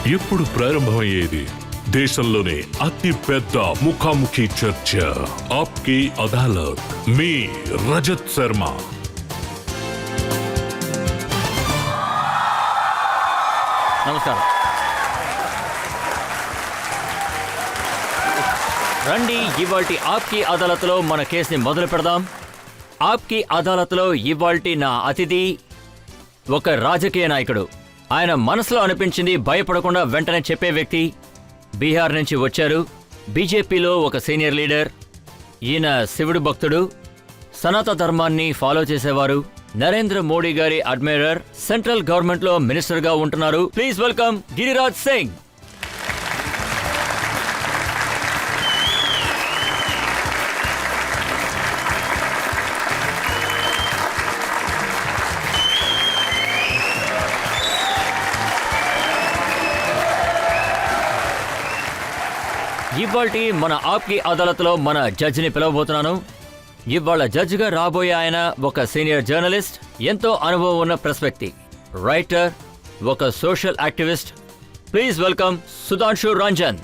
ఇప్పుడు ప్రారంభమయ్యేది దేశంలోనే అతి పెద్ద ముఖాముఖి చర్చ, ఆప్కి అదాలత్. మీ రజత్ శర్మ. నమస్కారం. రండి, ఇవాల్టి ఆప్కి అదాలత్లో మన కేసుని మొదలు పెడదాం. ఆప్కి అదాలత్లో ఇవాల్టి నా అతిథి ఒక రాజకీయ నాయకుడు. ఆయన మనసులో అనిపించింది భయపడకుండా వెంటనే చెప్పే వ్యక్తి. బీహార్ నుంచి వచ్చారు. బీజేపీలో ఒక సీనియర్ లీడర్. ఈయన శివుడు భక్తుడు, సనాతన ధర్మాన్ని ఫాలో చేసేవారు. నరేంద్ర మోడీ గారి అడ్మైరర్, సెంట్రల్ గవర్నమెంట్ లో మినిస్టర్ గా ఉంటున్నారు. Please welcome Giriraj Singh. ఇవాల్టి మన ఆప్కి అదాలత్లో మన జడ్జిని పిలవబోతున్నాను. ఇవాళ జడ్జిగా రాబోయే ఆయన ఒక సీనియర్ జర్నలిస్ట్, ఎంతో అనుభవం ఉన్న ప్రెస్ వ్యక్తి, రైటర్, ఒక social activist. Please welcome Sudhanshu Ranjan.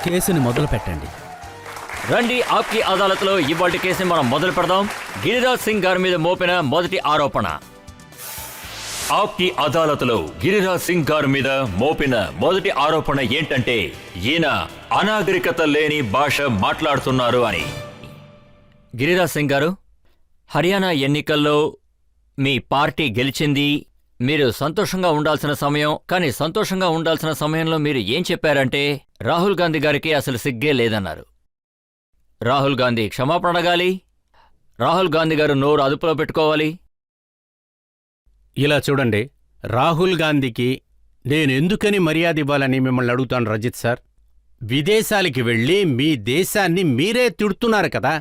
కేసుని మొదలు పెట్టండి. రండి, ఆప్కి అదాలత్లో ఇవాల్టి కేసుని మనం మొదలు పెడదాం. గిరిరాజ్ సింగ్ గారి మీద మోపిన మొదటి ఆరోపణ. ఆప్కి అదాలత్లో గిరిరాజ్ సింగ్ గారి మీద మోపిన మొదటి ఆరోపణ ఏంటంటే ఈయన అనాగరికత లేని భాష మాట్లాడుతున్నారు అని. గిరిరాజ్ సింగ్ గారు, హర్యానా ఎన్నికల్లో మీ పార్టీ గెలిచింది. మీరు సంతోషంగా ఉండాల్సిన సమయం, కానీ సంతోషంగా ఉండాల్సిన సమయంలో మీరు ఏం చెప్పారంటే రాహుల్ గాంధీ గారికి అసలు సిగ్గే లేదన్నారు. రాహుల్ గాంధీ క్షమాపణ అడగాలి. రాహుల్ గాంధీ గారు నోరు అదుపులో పెట్టుకోవాలి. ఇలా చూడండి, రాహుల్ గాంధీకి నేనెందుకని మర్యాద ఇవ్వాలని మిమ్మల్ని అడుగుతాను రజిత్ సార్. విదేశాలకి వెళ్ళి మీ దేశాన్ని మీరే తిడుతున్నారు కదా.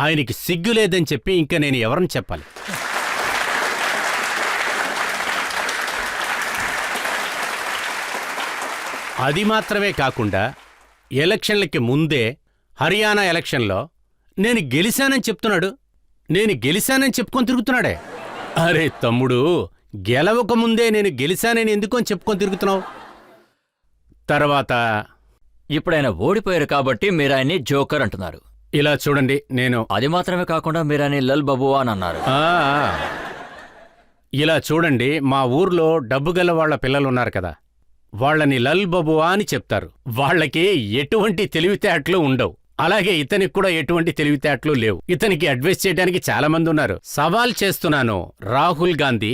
ఆయనకి సిగ్గు లేదని చెప్పి ఇంక నేను ఎవరని చెప్పాలి? అది మాత్రమే కాకుండా ఎలక్షన్లకి ముందే హర్యానా ఎలక్షన్లో నేను గెలిశానని చెప్తున్నాడు. నేను గెలిశానని చెప్పుకొని తిరుగుతున్నాడే. అరే తమ్ముడు, గెలవకముందే నేను గెలిశానని ఎందుకని చెప్పుకొని తిరుగుతున్నావు? తర్వాత ఇప్పుడు ఆయన ఓడిపోయారు కాబట్టి మీరు ఆయన్ని జోకర్ అంటున్నారు. ఇలా చూడండి, నేను అది మాత్రమే కాకుండా మీరు ఆయన లల్ బబువా అని అన్నారు. ఇలా చూడండి, మా ఊర్లో డబ్బు గల వాళ్ల పిల్లలున్నారు కదా, వాళ్ళని లల్ బబువా అని చెప్తారు. వాళ్ళకి ఎటువంటి తెలివితేటలు ఉండవు. అలాగే ఇతనికి కూడా ఎటువంటి తెలివితేటలు లేవు. ఇతనికి అడ్వైస్ చేయడానికి చాలా మంది ఉన్నారు. సవాల్ చేస్తున్నాను, రాహుల్ గాంధీ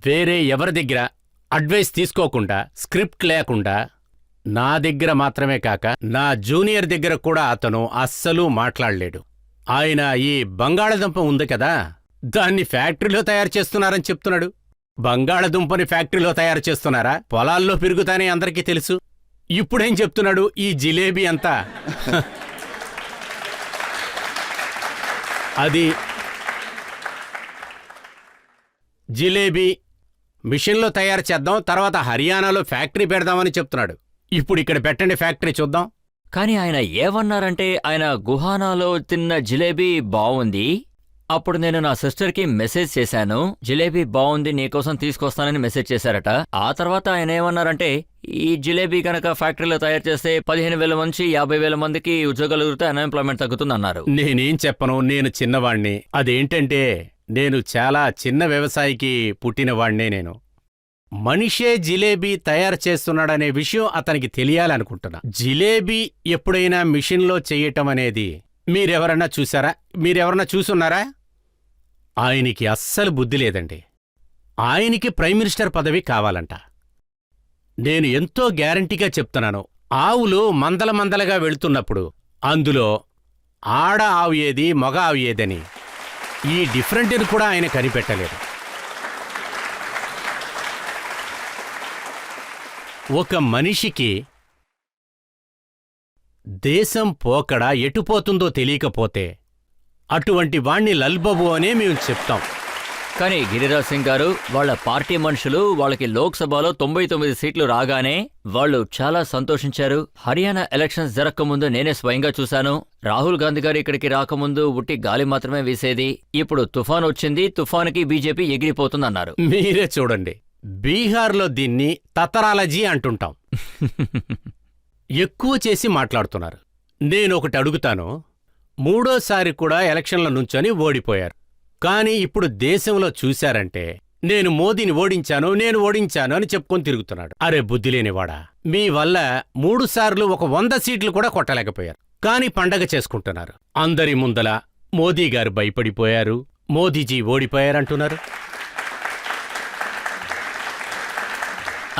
వేరే ఎవరి దగ్గర అడ్వైస్ తీసుకోకుండా, స్క్రిప్ట్ లేకుండా, నా దగ్గర మాత్రమే కాక నా జూనియర్ దగ్గర కూడా అతను అస్సలు మాట్లాడలేడు. ఆయన ఈ బంగాళదుంప ఉంది కదా, దాన్ని ఫ్యాక్టరీలో తయారు చేస్తున్నారని చెప్తున్నాడు. బంగాళదుంపని ఫ్యాక్టరీలో తయారు చేస్తున్నారా? పొలాల్లో పెరుగుతానే అందరికీ తెలుసు. ఇప్పుడేం చెప్తున్నాడు? ఈ జిలేబీ అంతా అది జిలేబీ మిషన్లో తయారు చేద్దాం, తర్వాత హర్యానాలో ఫ్యాక్టరీ పెడదామని చెప్తున్నాడు. ఇప్పుడు ఇక్కడ పెట్టండి ఫ్యాక్టరీ, చూద్దాం. కానీ ఆయన ఏమన్నారంటే ఆయన గుహానాలో తిన్న జిలేబీ బావుంది. అప్పుడు నేను నా సిస్టర్కి మెసేజ్ చేశాను, జిలేబీ బావుంది నీకోసం తీసుకొస్తానని మెసేజ్ చేశారట. ఆ తర్వాత ఆయన ఏమన్నారంటే ఈ జిలేబీ కనుక ఫ్యాక్టరీలో తయారు చేస్తే 15,000 నుంచి 50,000 మందికి ఉద్యోగాలు దొరికితే అన్ఎంప్లాయ్మెంట్ తగ్గుతుందన్నారు. నేనేం చెప్పను, నేను చిన్నవాణ్ణి. అదేంటంటే నేను చాలా చిన్న వ్యవసాయికి పుట్టినవాణ్ణే. నేను మనిషే జిలేబీ తయారు చేస్తున్నాడనే విషయం అతనికి తెలియాలనుకుంటున్నా. జిలేబీ ఎప్పుడైనా మిషన్లో చెయ్యటం అనేది మీరెవరన్నా చూసారా? మీరెవరన్నా చూసున్నారా? ఆయనకి అస్సలు బుద్ధి లేదండి. ఆయనకి ప్రైమ్ మినిస్టర్ పదవి కావాలంట. నేను ఎంతో గ్యారంటీగా చెప్తున్నాను, ఆవులు మందల మందలుగా వెళుతున్నప్పుడు అందులో ఆడ ఆవు ఏది, మగ ఆవు ఏదని ఈ డిఫరెంట్ని కూడా ఆయన కనిపెట్టలేడు. ఒక మనిషికి దేశం పోకడ ఎటుపోతుందో తెలియకపోతే అటువంటి వాణ్ణి లల్బబు అనే మేము చెప్తాం. కానీ గిరిరాజ్ సింగ్ గారు, వాళ్ళ పార్టీ మనుషులు వాళ్ళకి లోక్సభలో 99 సీట్లు రాగానే వాళ్ళు చాలా సంతోషించారు. హర్యానా ఎలక్షన్స్ జరగకముందు నేనే స్వయంగా చూశాను. రాహుల్ గాంధీ గారు ఇక్కడికి రాకముందు ఉట్టి గాలి మాత్రమే వీసేది. ఇప్పుడు తుఫాన్ వచ్చింది, తుఫానుకి బీజేపీ ఎగిరిపోతుందన్నారు. మీరే చూడండి, బీహార్లో దీన్ని తతరాలజీ అంటుంటాం. ఎక్కువ చేసి మాట్లాడుతున్నారు. నేనొకటి అడుగుతాను, మూడోసారి కూడా ఎలక్షన్ల నుంచొని ఓడిపోయారు. కానీ ఇప్పుడు దేశంలో చూశారంటే నేను మోదీని ఓడించాను అని చెప్పుకొని తిరుగుతున్నాడు. అరే బుద్ధిలేనివాడా, మీ వల్ల 3 సార్లు ఒక 100 సీట్లు కూడా కొట్టలేకపోయారు. కానీ పండగ చేసుకుంటున్నారు. అందరి ముందల మోదీ గారు భయపడిపోయారు, మోదీజీ ఓడిపోయారంటున్నారు.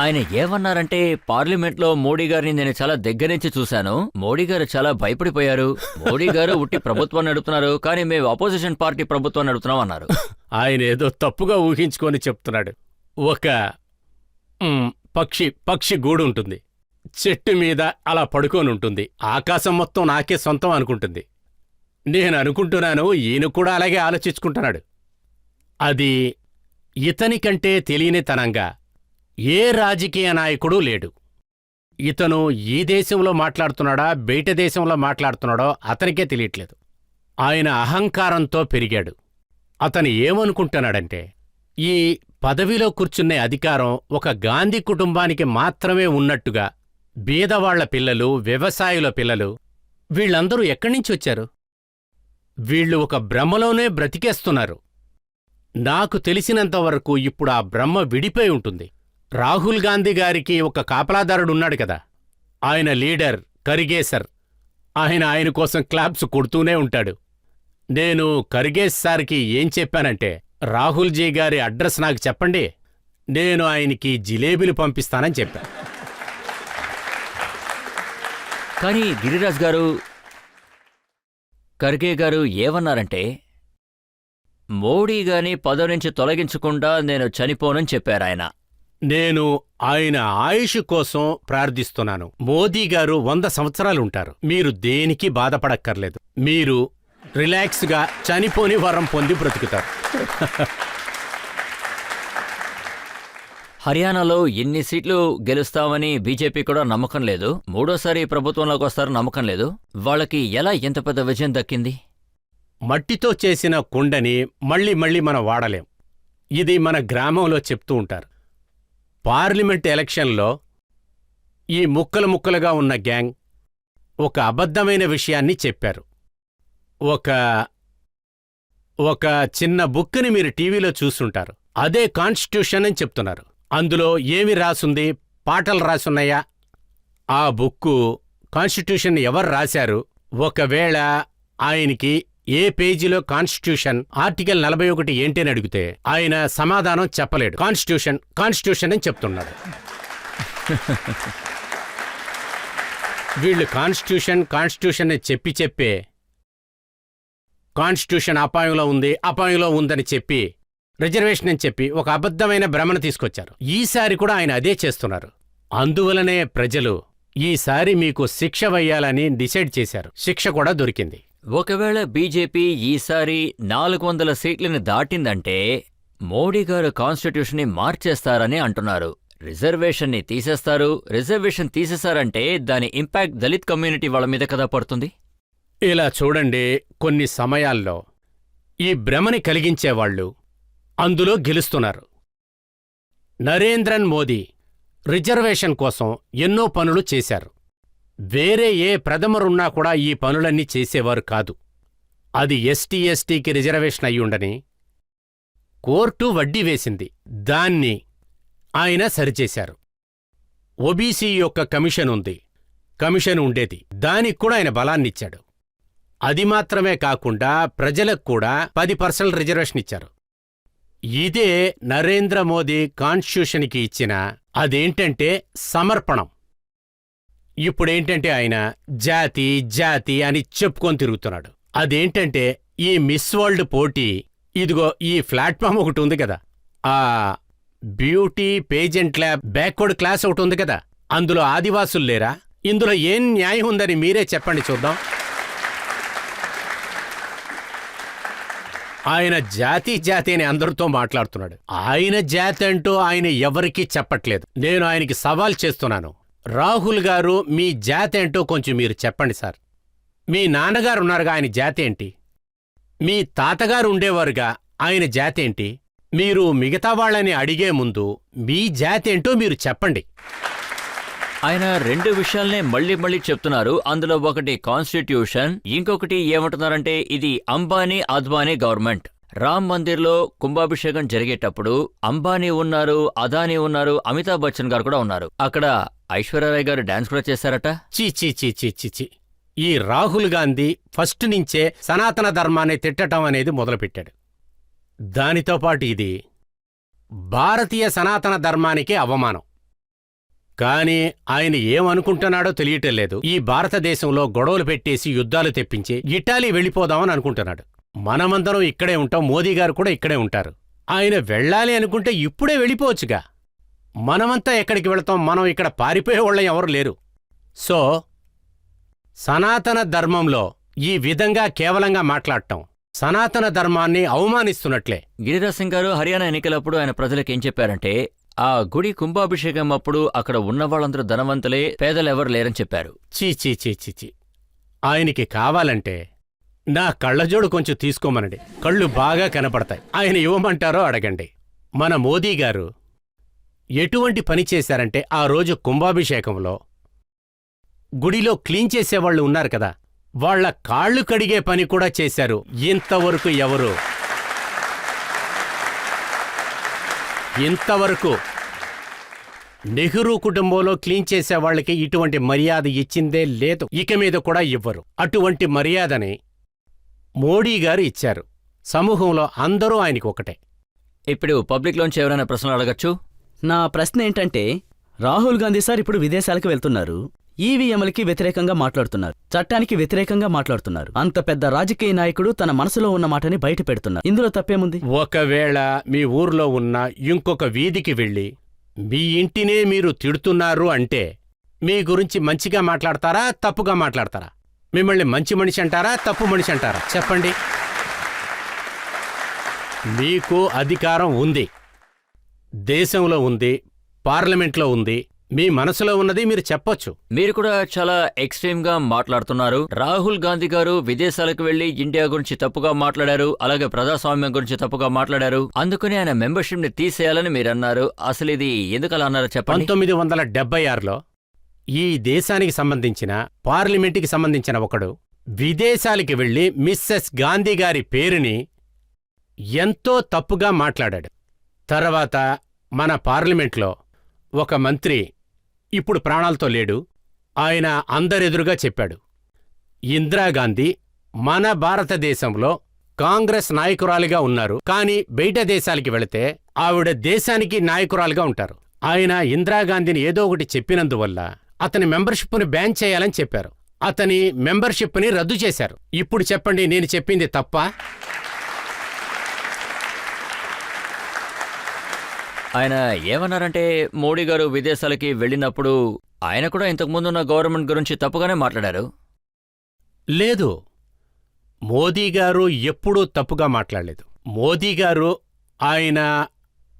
ఆయన ఏమన్నారంటే, పార్లమెంట్లో మోడీ గారిని నేను చాలా దగ్గర నుంచి చూశాను, మోడీ గారు చాలా భయపడిపోయారు. మోడీ గారు ఉట్టి ప్రభుత్వాన్ని నడుపుతున్నారు, కానీ మేము అపోజిషన్ పార్టీ ప్రభుత్వాన్ని నడుపుతున్నాం అన్నారు. ఆయన ఏదో తప్పుగా ఊహించుకొని చెప్తున్నాడు. ఒక పక్షి గూడు ఉంటుంది, చెట్టు మీద అలా పడుకొని ఉంటుంది. ఆకాశం మొత్తం నాకే సొంతం అనుకుంటుంది. నేను అనుకుంటున్నాను ఈయన కూడా అలాగే ఆలోచించుకుంటున్నాడు. అది ఇతనికంటే తెలియనితనంగా ఏ రాజకీయ నాయకుడూ లేడు. ఇతను ఈ దేశంలో మాట్లాడుతున్నాడా బయట దేశంలో మాట్లాడుతున్నాడో అతనికే తెలియట్లేదు. ఆయన అహంకారంతో పెరిగాడు. అతను ఏమనుకుంటున్నాడంటే, ఈ పదవిలో కూర్చునే అధికారం ఒక గాంధీ కుటుంబానికి మాత్రమే ఉన్నట్టుగా బీదవాళ్ల పిల్లలు, వ్యవసాయుల పిల్లలు వీళ్ళందరూ ఎక్కడ్నించొచ్చారు? వీళ్ళు ఒక భ్రమలోనే బ్రతికేస్తున్నారు. నాకు తెలిసినంతవరకు ఇప్పుడు ఆ బ్రహ్మ విడిపోయి ఉంటుంది. రాహుల్ గాంధీ గారికి ఒక కాపలాదారుడున్నాడు కదా, ఆయన లీడర్ కరిగేసర్. ఆయన కోసం క్లాప్స్ కొడుతూనే ఉంటాడు. నేను కరిగేస్ సార్కి ఏం చెప్పానంటే, రాహుల్జీ గారి అడ్రస్ నాకు చెప్పండి, నేను ఆయనకి జిలేబీలు పంపిస్తానని చెప్పా. కానీ గిరిరాజ్ గారు, ఖర్గే గారు ఏమన్నారంటే, మోడీ గాని పదవి నుంచి తొలగించకుండా నేను చనిపోనని చెప్పారాయన. నేను ఆయన ఆయుష్ కోసం ప్రార్థిస్తున్నాను. మోదీ గారు 100 సంవత్సరాలుంటారు. మీరు దేనికి బాధపడక్కర్లేదు. మీరు రిలాక్స్గా చనిపోని వరం పొంది బ్రతుకుతారు. హర్యానాలో ఎన్ని సీట్లు గెలుస్తామని బీజేపీ కూడా నమ్మకం లేదు. మూడోసారి ప్రభుత్వంలోకి వస్తారని నమ్మకం లేదు. వాళ్ళకి ఎలా ఎంత పెద్ద విజయం దక్కింది? మట్టితో చేసిన కుండని మళ్ళీ మనం వాడలేం. ఇది మన గ్రామంలో చెప్తూ ఉంటారు. పార్లమెంట్ ఎలక్షన్లో ఈ ముక్కలుగా ఉన్న గ్యాంగ్ ఒక అబద్ధమైన విషయాన్ని చెప్పారు. ఒక చిన్న బుక్ని మీరు టీవీలో చూస్తుంటారు. అదే కాన్స్టిట్యూషన్ అని చెప్తున్నారు. అందులో ఏమి రాసుంది? పాటలు రాసున్నాయా? ఆ బుక్కు కాన్స్టిట్యూషన్ ఎవరు రాశారు? ఒకవేళ ఆయనకి ఏ పేజీలో కాన్స్టిట్యూషన్ ఆర్టికల్ 41 ఏంటని అడిగితే ఆయన సమాధానం చెప్పలేడు. కాన్స్టిట్యూషన్ అని చెప్తున్నాడు. వీళ్ళు కాన్స్టిట్యూషన్ అని చెప్పే కాన్స్టిట్యూషన్ అపాయంలో ఉందని చెప్పి రిజర్వేషన్ అని చెప్పి ఒక అబద్ధమైన భ్రమను తీసుకొచ్చారు. ఈసారి కూడా ఆయన అదే చేస్తున్నారు. అందువలనే ప్రజలు ఈసారి మీకు శిక్ష వేయాలని డిసైడ్ చేశారు. శిక్ష కూడా దొరికింది. ఒకవేళ బీజేపీ ఈసారి 400 సీట్లని దాటిందంటే మోడీ గారు కాన్స్టిట్యూషన్ని మార్చేస్తారని అంటున్నారు. రిజర్వేషన్ని తీసేస్తారు. రిజర్వేషన్ తీసేశారంటే దాని ఇంపాక్ట్ దళిత్ కమ్యూనిటీ వాళ్ళ మీద కదా పడుతుంది. ఇలా చూడండి, కొన్ని సమయాల్లో ఈ భ్రమని కలిగించేవాళ్లు అందులో గెలుస్తున్నారు. నరేంద్రన్ మోదీ రిజర్వేషన్ కోసం ఎన్నో పనులు చేశారు. వేరే ఏ ప్రథమరున్నా కూడా ఈ పనులన్నీ చేసేవారు కాదు. అది ఎస్టీకి రిజర్వేషన్ అయ్యుండని కోర్టు వడ్డీ వేసింది. దాన్ని ఆయన సరిచేశారు. ఓబీసీ యొక్క కమిషన్ ఉండేది. దానికి కూడా ఆయన బలాన్నిచ్చాడు. అది మాత్రమే కాకుండా ప్రజలకు కూడా 10% రిజర్వేషన్ ఇచ్చారు. ఇదే నరేంద్ర మోదీ కాన్స్టిట్యూషన్కి ఇచ్చిన అదేంటంటే సమర్పణం. ఇప్పుడేంటంటే ఆయన జాతి అని చెప్పుకొని తిరుగుతున్నాడు. అదేంటంటే ఈ మిస్ వరల్డ్ పోటీ, ఇదిగో ఈ ప్లాట్ఫామ్ ఒకటి ఉంది కదా, ఆ beauty pageant lab backward class ఒకటి ఉంది కదా, అందులో ఆదివాసులు లేరా? ఇందులో ఏం న్యాయం ఉందని మీరే చెప్పండి చూద్దాం. ఆయన జాతి అని అందరితో మాట్లాడుతున్నాడు. ఆయన జాతి అంటూ ఆయన ఎవరికీ చెప్పట్లేదు. నేను ఆయనకి సవాల్ చేస్తున్నాను. రాహుల్ గారు, మీ జాతి ఏంటో కొంచెం మీరు చెప్పండి సార్. మీ నాన్నగారు ఉన్నారుగా, ఆయన జాతి ఏంటి? మీ తాతగారు ఉండేవారుగా, ఆయన జాతి ఏంటి? మీరు మిగతా వాళ్ళని అడిగే ముందు మీ జాతి ఏంటో మీరు చెప్పండి. ఆయన రెండు విషయాలనే మళ్ళీ మళ్ళీ చెప్తున్నారు. అందులో ఒకటి కాన్స్టిట్యూషన్, ఇంకొకటి ఏమంటున్నారంటే ఇది అంబానీ అద్వానీ గవర్నమెంట్. రామ్ మందిర్లో కుంభాభిషేకం జరిగేటప్పుడు అంబానీ ఉన్నారు, అదానీ ఉన్నారు, అమితాబ్ బచ్చన్ గారు కూడా ఉన్నారు. అక్కడ ఐశ్వర్యరాయ్ గారు డాన్స్ కూడా చేశారట. చీ చీ చీ చీ చీ చీ. ఈ రాహుల్ గాంధీ ఫస్ట్ నుంచే సనాతన ధర్మాన్ని తిట్టటం అనేది మొదలుపెట్టాడు. దానితో పాటు ఇది భారతీయ సనాతన ధర్మానికి అవమానం. కాని ఆయన ఏమనుకుంటున్నాడో తెలియటం లేదు. ఈ భారతదేశంలో గొడవలు పెట్టేసి యుద్ధాలు తెప్పించి ఇటాలీ వెళ్ళిపోదామని అనుకుంటున్నాడు. మనమందరం ఇక్కడే ఉంటాం, మోదీ గారు కూడా ఇక్కడే ఉంటారు. ఆయన వెళ్ళాలి అనుకుంటే ఇప్పుడే వెళ్ళిపోవచ్చుగా. మనమంతా ఎక్కడికి వెళతాం? మనం ఇక్కడ పారిపోయే వాళ్ళం ఎవరు లేరు. సో సనాతన ధర్మంలో ఈ విధంగా కేవలంగా మాట్లాడటం సనాతన ధర్మాన్ని అవమానిస్తున్నట్లే. గిరిరాజ్ సింగ్ గారు హర్యానా ఎన్నికలప్పుడు ఆయన ప్రజలకేం చెప్పారంటే ఆ గుడి కుంభాభిషేకం అప్పుడు అక్కడ ఉన్న వాళ్ళందరూ ధనవంతులే, పేదలెవరు లేరని చెప్పారు. చీ చీ చీ చీ చీ. ఆయనకి కావాలంటే నా కళ్ళజోడు కొంచెం తీసుకోమనండి, కళ్ళు బాగా కనపడతాయి. ఆయన ఇవ్వమంటారో అడగండి. మన మోదీ గారు ఎటువంటి పని చేశారంటే ఆ రోజు కుంభాభిషేకంలో గుడిలో క్లీన్ చేసేవాళ్లు ఉన్నారు కదా, వాళ్ల కాళ్లు కడిగే పని కూడా చేశారు. ఇంతవరకు నెహ్రూ కుటుంబంలో క్లీన్ చేసేవాళ్లకి ఇటువంటి మర్యాద ఇచ్చిందే లేదు, ఇక మీద కూడా ఇవ్వరు. అటువంటి మర్యాదని మోడీ గారు ఇచ్చారు. సమూహంలో అందరూ ఆయనకి ఒకటే. ఇప్పుడు పబ్లిక్లోంచి ఎవరైనా ప్రశ్నలు అడగచ్చు. నా ప్రశ్న ఏంటంటే, రాహుల్ గాంధీ సార్ ఇప్పుడు విదేశాలకు వెళ్తున్నారు, ఈవీఎంలకి వ్యతిరేకంగా మాట్లాడుతున్నారు, చట్టానికి వ్యతిరేకంగా మాట్లాడుతున్నారు. అంత పెద్ద రాజకీయ నాయకుడు తన మనసులో ఉన్న మాటని బయట పెడుతున్నారు. ఇందులో తప్పేముంది? ఒకవేళ మీ ఊర్లో ఉన్న ఇంకొక వీధికి వెళ్ళి మీ ఇంటినే మీరు తిడుతున్నారు అంటే మీ గురించి మంచిగా మాట్లాడతారా, తప్పుగా మాట్లాడతారా? మిమ్మల్ని మంచి మనిషి అంటారా, తప్పు మనిషి అంటారా? చెప్పండి. మీకు అధికారం ఉంది, దేశంలో ఉంది, పార్లమెంట్లో ఉంది. మీ మనసులో ఉన్నది మీరు చెప్పొచ్చు. మీరు కూడా చాలా ఎక్స్ట్రీమ్ గా మాట్లాడుతున్నారు. రాహుల్ గాంధీ గారు విదేశాలకు వెళ్లి ఇండియా గురించి తప్పుగా మాట్లాడారు, అలాగే ప్రజాస్వామ్యం గురించి తప్పుగా మాట్లాడారు. అందుకని ఆయన మెంబర్షిప్ ని తీసేయాలని మీరు అన్నారు. అసలు ఇది ఎందుకు అలా అన్నారో చెప్పండి. 1976లో ఈ దేశానికి సంబంధించిన పార్లమెంటుకి సంబంధించిన ఒకడు విదేశాలకి వెళ్లి మిస్సెస్ గాంధీ గారి పేరుని ఎంతో తప్పుగా మాట్లాడాడు. తర్వాత మన పార్లమెంట్లో ఒక మంత్రి, ఇప్పుడు ప్రాణాలతో లేడు, ఆయన అందరెదురుగా చెప్పాడు, ఇందిరాగాంధీ మన భారతదేశంలో కాంగ్రెస్ నాయకురాలిగా ఉన్నారు, కానీ బయట దేశాలకి వెళితే ఆవిడ దేశానికి నాయకురాలుగా ఉంటారు. ఆయన ఇందిరాగాంధీని ఏదో ఒకటి చెప్పినందువల్ల అతని మెంబర్షిప్ని బ్యాన్ చేయాలని చెప్పారు. అతని మెంబర్షిప్ని రద్దు చేశారు. ఇప్పుడు చెప్పండి, నేను చెప్పింది తప్పా? ఆయన ఏమన్నారంటే మోడీ గారు విదేశాలకి వెళ్ళినప్పుడు ఆయన కూడా ఇంతకుముందున్న గవర్నమెంట్ గురించి తప్పుగానే మాట్లాడారు. లేదు, మోదీ గారు ఎప్పుడూ తప్పుగా మాట్లాడలేదు. మోదీ గారు ఆయన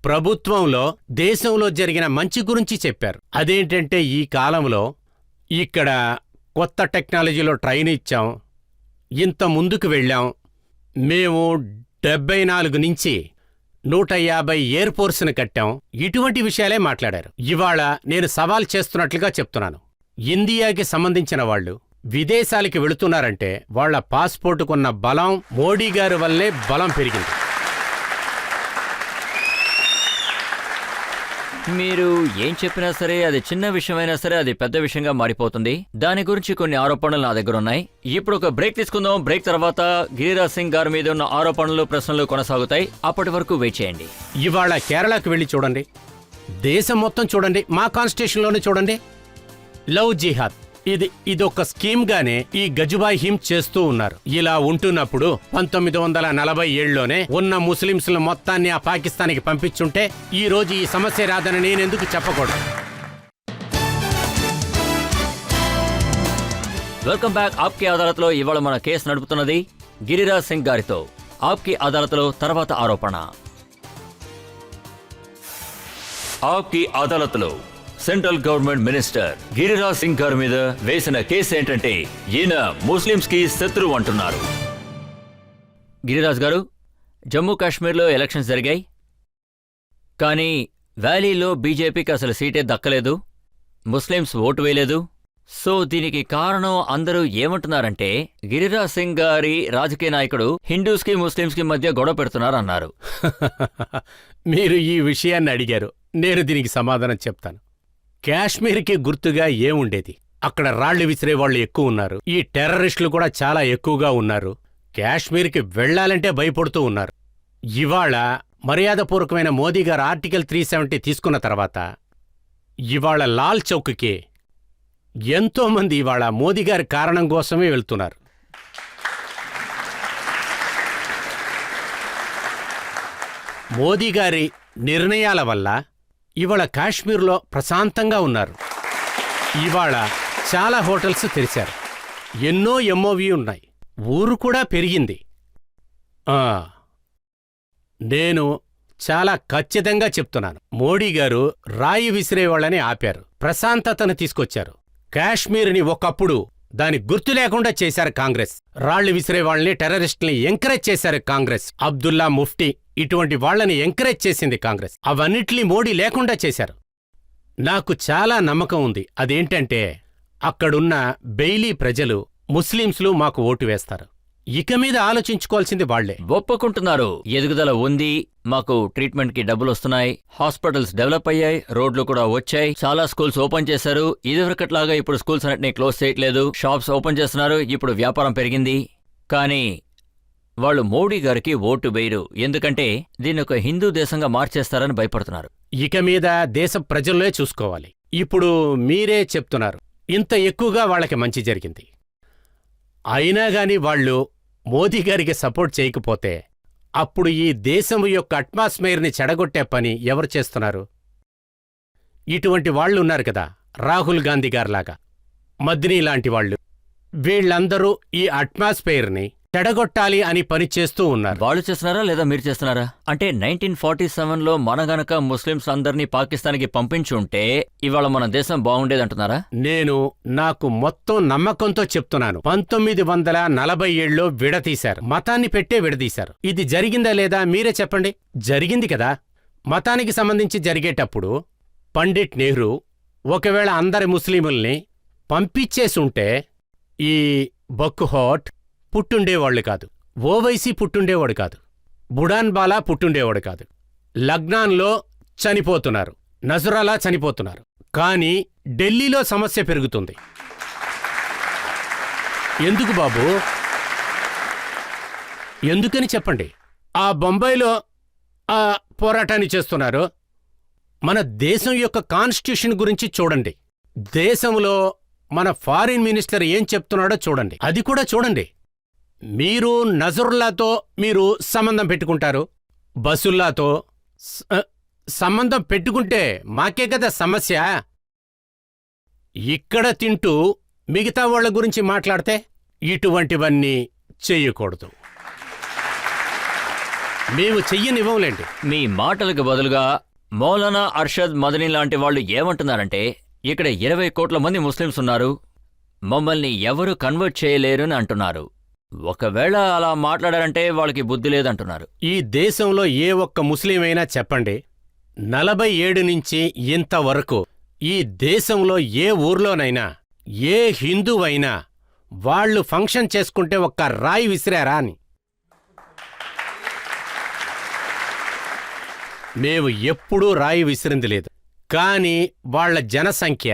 ప్రభుత్వంలో దేశంలో జరిగిన మంచి గురించి చెప్పారు. అదేంటంటే ఈ కాలంలో ఇక్కడ కొత్త టెక్నాలజీలో ట్రైన్ ఇచ్చాం, ఇంత ముందుకు వెళ్ళాం, మేము 74 నుంచి 150 ఎయిర్ఫోర్స్ను కట్టాం. ఇటువంటి విషయాలే మాట్లాడారు. ఇవాళ నేను సవాల్ చేస్తున్నట్లుగా చెప్తున్నాను, ఇండియాకి సంబంధించిన వాళ్ళు విదేశాలకి వెళుతున్నారంటే వాళ్ల పాస్పోర్టుకున్న బలం మోడీ గారి వల్లే బలం పెరిగింది. మీరు ఏం చెప్పినా సరే అది చిన్న విషయమైనా సరే అది పెద్ద విషయంగా మారిపోతుంది. దాని గురించి కొన్ని ఆరోపణలు నా దగ్గర ఉన్నాయి. ఇప్పుడు ఒక బ్రేక్ తీసుకుందాం. బ్రేక్ తర్వాత గిరిరాజ్ సింగ్ గారి మీద ఉన్న ఆరోపణలు, ప్రశ్నలు కొనసాగుతాయి. అప్పటి వరకు వెయిట్ చేయండి. ఇవాళ కేరళకు వెళ్ళి చూడండి, దేశం మొత్తం చూడండి, మా కాన్స్టిట్యూషన్లోనే చూడండి, లవ్ జిహాద్ ఇదొక స్కీమ్ గానే ఈ గజుబాయ్ హింద్ చేస్తూ ఉన్నారు. ఇలా ఉంటున్నప్పుడు 1947లోనే ఉన్న ముస్లింస్ల మొత్తాన్ని ఆ పాకిస్తాన్కి పంపించుంటే ఈ రోజు ఈ సమస్య రాదని నేనెందుకు చెప్పకూడదు? Welcome back. ఆప్కే అదాలత్లో ఇవాళ మన కేసు నడుపుతున్నది గిరిరాజ్ సింగ్ గారితో. ఆప్కి అదాలత్లో తర్వాత ఆరోపణ. ఆప్కి అదాలత్లో central government minister Giriraj Singh గారి మీద వేసిన కేసు ఏంటంటే ఈయన ముస్లింస్ కి శత్రువు అంటున్నారు. గిరిరాజ్ గారు, జమ్మూ కాశ్మీర్లో ఎలక్షన్స్ జరిగాయి, కానీ వ్యాలీలో బీజేపీకి అసలు సీటే దక్కలేదు, ముస్లింస్ ఓటు వేయలేదు. సో దీనికి కారణం అందరూ ఏమంటున్నారంటే గిరిరాజ్ సింగ్ గారి రాజకీయ నాయకుడు హిందూస్కి ముస్లింస్కి మధ్య గొడవ పెడుతున్నారన్నారు. మీరు ఈ విషయాన్ని అడిగారు, నేను దీనికి సమాధానం చెప్తాను. కాశ్మీర్కి గుర్తుగా ఏముండేది? అక్కడ రాళ్లు విసిరేవాళ్లు ఎక్కువ ఉన్నారు, ఈ టెర్రరిస్టులు కూడా చాలా ఎక్కువగా ఉన్నారు. కాశ్మీర్కి వెళ్లాలంటే భయపడుతూ ఉన్నారు. ఇవాళ మర్యాదపూర్వకమైన మోదీ గారు ఆర్టికల్ 370 తీసుకున్న తర్వాత ఇవాళ లాల్ చౌక్కి ఎంతోమంది ఇవాళ మోదీ గారి కారణం కోసమే వెళ్తున్నారు. మోదీ గారి నిర్ణయాల వల్ల ఇవాళ కాశ్మీర్లో ప్రశాంతంగా ఉన్నారు. ఇవాళ చాలా హోటల్స్ తెరిచారు, ఎన్నో ఎంఓవి ఉన్నాయి, ఊరు కూడా పెరిగింది. నేను చాలా ఖచ్చితంగా చెప్తున్నాను, మోడీ గారు రాయి విసిరేవాళ్ళని ఆపారు, ప్రశాంతతను తీసుకొచ్చారు. కాశ్మీర్ని ఒకప్పుడు దాని గుర్తు లేకుండా చేశారు కాంగ్రెస్. రాళ్లు విసిరేవాళ్ళని, టెర్రరిస్టుల్ని ఎంకరేజ్ చేశారు కాంగ్రెస్. అబ్దుల్లా ముఫ్టీ ఇటువంటి వాళ్లని ఎంకరేజ్ చేసింది కాంగ్రెస్. అవన్నిటినీ మోడీ లేకుండా చేశారు. నాకు చాలా నమ్మకం ఉంది, అదేంటంటే అక్కడున్న బెయిలీ ప్రజలు ముస్లింస్లు మాకు ఓటు వేస్తారు. ఇక మీద ఆలోచించుకోవాల్సింది వాళ్లే. ఒప్పుకుంటున్నారు, ఎదుగుదల ఉంది, మాకు ట్రీట్మెంట్ కి డబ్బులు వస్తున్నాయి, హాస్పిటల్స్ డెవలప్ అయ్యాయి, రోడ్లు కూడా వచ్చాయి, చాలా స్కూల్స్ ఓపెన్ చేశారు. ఇదివరకట్లాగా ఇప్పుడు స్కూల్స్ అన్నిటినీ క్లోజ్ చేయట్లేదు, షాప్స్ ఓపెన్ చేస్తున్నారు, ఇప్పుడు వ్యాపారం పెరిగింది. కానీ వాళ్ళు మోడీ గారికి ఓటు వేయరు, ఎందుకంటే దీన్ని ఒక హిందూ దేశంగా మార్చేస్తారని భయపడుతున్నారు. ఇక మీద దేశ ప్రజలే చూసుకోవాలి. ఇప్పుడు మీరే చెప్తున్నారు ఇంత ఎక్కువగా వాళ్ళకి మంచి జరిగింది, అయినా గాని వాళ్ళు మోదీ గారికి సపోర్ట్ చేయకపోతే అప్పుడు ఈ దేశం యొక్క అట్మాస్ఫియర్ని చెడగొట్టే పని ఎవరు చేస్తున్నారు? ఇటువంటి వాళ్ళున్నారు కదా, రాహుల్ గాంధీ గారిలాగా, మద్ని లాంటి వాళ్ళు. వీళ్ళందరూ ఈ అట్మాస్ఫియర్ని చెడగొట్టాలి అని పని చేస్తూ ఉన్నారు. వాళ్ళు చేస్తున్నారా లేదా మీరు చేస్తున్నారా? అంటే 1947లో మన గనక ముస్లింస్ అందరినీ పాకిస్తాన్కి పంపించి ఉంటే ఇవాళ మన దేశం బాగుండేదంటున్నారా? నేను నాకు మొత్తం నమ్మకంతో చెప్తున్నాను, 1947లో విడదీశారు, మతాన్ని పెట్టే విడదీశారు. ఇది జరిగిందా లేదా మీరే చెప్పండి. జరిగింది కదా. మతానికి సంబంధించి జరిగేటప్పుడు పండిట్ నెహ్రూ ఒకవేళ అందరి ముస్లిముల్ని పంపించేసుంటే ఈ బక్కుహోట్ పుట్టుండేవాళ్లు కాదు, ఓవైసీ పుట్టుండేవాడు కాదు, బుడాన్బాలా పుట్టుండేవాడు కాదు. లగ్నాన్లో చనిపోతున్నారు, నజరాలా చనిపోతున్నారు. కానీ ఢిల్లీలో సమస్య పెరుగుతుంది. ఎందుకు బాబూ? ఎందుకని చెప్పండి. ఆ బొంబాయిలో ఆ పోరాటాన్ని చేస్తున్నారు. మన దేశం యొక్క కాన్స్టిట్యూషన్ గురించి చూడండి, దేశంలో మన ఫారిన్ మినిస్టర్ ఏం చెప్తున్నాడో చూడండి, అది కూడా చూడండి. మీరు నజరుల్లాతో మీరు సంబంధం పెట్టుకుంటారు, బసుల్లాతో సంబంధం పెట్టుకుంటే మాకే కదా సమస్య. ఇక్కడ తింటూ మిగతా వాళ్ల గురించి మాట్లాడితే ఇటువంటివన్నీ చెయ్యకూడదు. మేము చెయ్యనివ్వంలేండి. మీ మాటలకు బదులుగా మౌలానా అర్షద్ మదనీ లాంటి వాళ్ళు ఏమంటున్నారంటే ఇక్కడ 20 కోట్ల మంది ముస్లింస్ ఉన్నారు, మమ్మల్ని ఎవరు కన్వర్ట్ చేయలేరు అని అంటున్నారు. ఒకవేళ అలా మాట్లాడారంటే వాళ్ళకి బుద్ధి లేదంటున్నారు. ఈ దేశంలో ఏ ఒక్క ముస్లిం అయినా చెప్పండి, 47 నుంచి ఇంతవరకు ఈ దేశంలో ఏ ఊర్లోనైనా ఏ హిందువైనా వాళ్ళు ఫంక్షన్ చేసుకుంటే ఒక్క రాయి విసిరారా అని. మేము ఎప్పుడూ రాయి విసిరింది లేదు. కానీ వాళ్ల జనసంఖ్య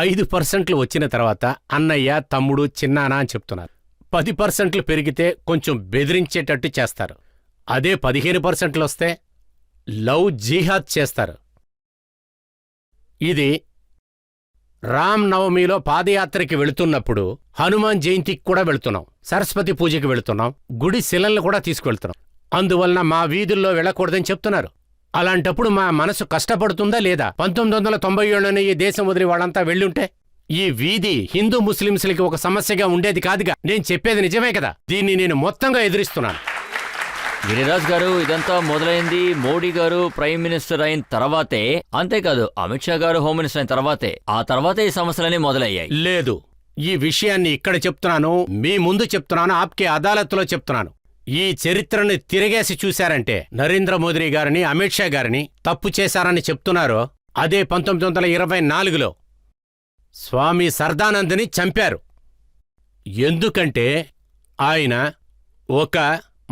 5% వచ్చిన తర్వాత అన్నయ్య, తమ్ముడు, చిన్నానా అని చెప్తున్నారు. 10% పెరిగితే కొంచెం బెదిరించేటట్టు చేస్తారు. అదే 15% వస్తే లవ్ జిహాద్ చేస్తారు. ఇది రామ్ నవమిలో పాదయాత్రకి వెళుతున్నప్పుడు హనుమాన్ జయంతికి కూడా వెళుతున్నాం, సరస్వతి పూజకి వెళుతున్నాం, గుడి శిలల్ని కూడా తీసుకువెళ్తున్నాం. అందువలన మా వీధుల్లో వెళ్ళకూడదని చెప్తున్నారు. అలాంటప్పుడు మా మనసు కష్టపడుతుందా లేదా? 1997లోనే ఈ దేశం వదిలి వాళ్ళంతా వెళ్ళుంటే ఈ వీధి హిందూ ముస్లింస్లకి ఒక సమస్యగా ఉండేది కాదుగా. నేను చెప్పేది నిజమే కదా. దీన్ని నేను మొత్తంగా ఎదిరిస్తున్నాను. గిరిరాజ్ గారు, ఇదంతా మొదలైంది మోడీ గారు ప్రైమ్ మినిస్టర్ అయిన తర్వాతే. అంతేకాదు అమిత్ షా గారు హోమ్ మినిస్టర్ అయిన తర్వాతే. ఆ తర్వాతే ఈ సమస్యలన్నీ మొదలయ్యాయి. లేదు, ఈ విషయాన్ని ఇక్కడ చెప్తున్నాను, మీ ముందు చెప్తున్నాను, ఆప్కే అదాలత్లో చెప్తున్నాను. ఈ చరిత్రని తిరగేసి చూశారంటే నరేంద్ర మోదీ గారిని, అమిత్ షా గారిని తప్పు చేశారని చెప్తున్నారో అదే 1924లో స్వామి సర్దానంద్ని చంపారు. ఎందుకంటే ఆయన ఒక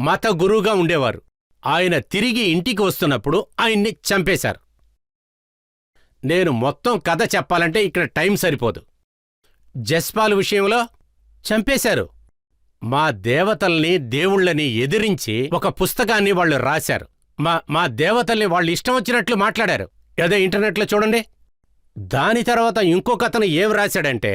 మత గురువుగా ఉండేవారు. ఆయన తిరిగి ఇంటికి వస్తున్నప్పుడు ఆయన్ని చంపేశారు. నేను మొత్తం కథ చెప్పాలంటే ఇక్కడ టైం సరిపోదు. జస్పాల్ విషయంలో చంపేశారు. మా దేవతల్ని, దేవుళ్ళని ఎదిరించి ఒక పుస్తకాన్ని వాళ్ళు రాశారు. మా దేవతల్ని వాళ్ళు ఇష్టం వచ్చినట్లు మాట్లాడారు. అదే ఇంటర్నెట్లో చూడండి. దాని తర్వాత ఇంకొకతను ఏం రాశాడంటే,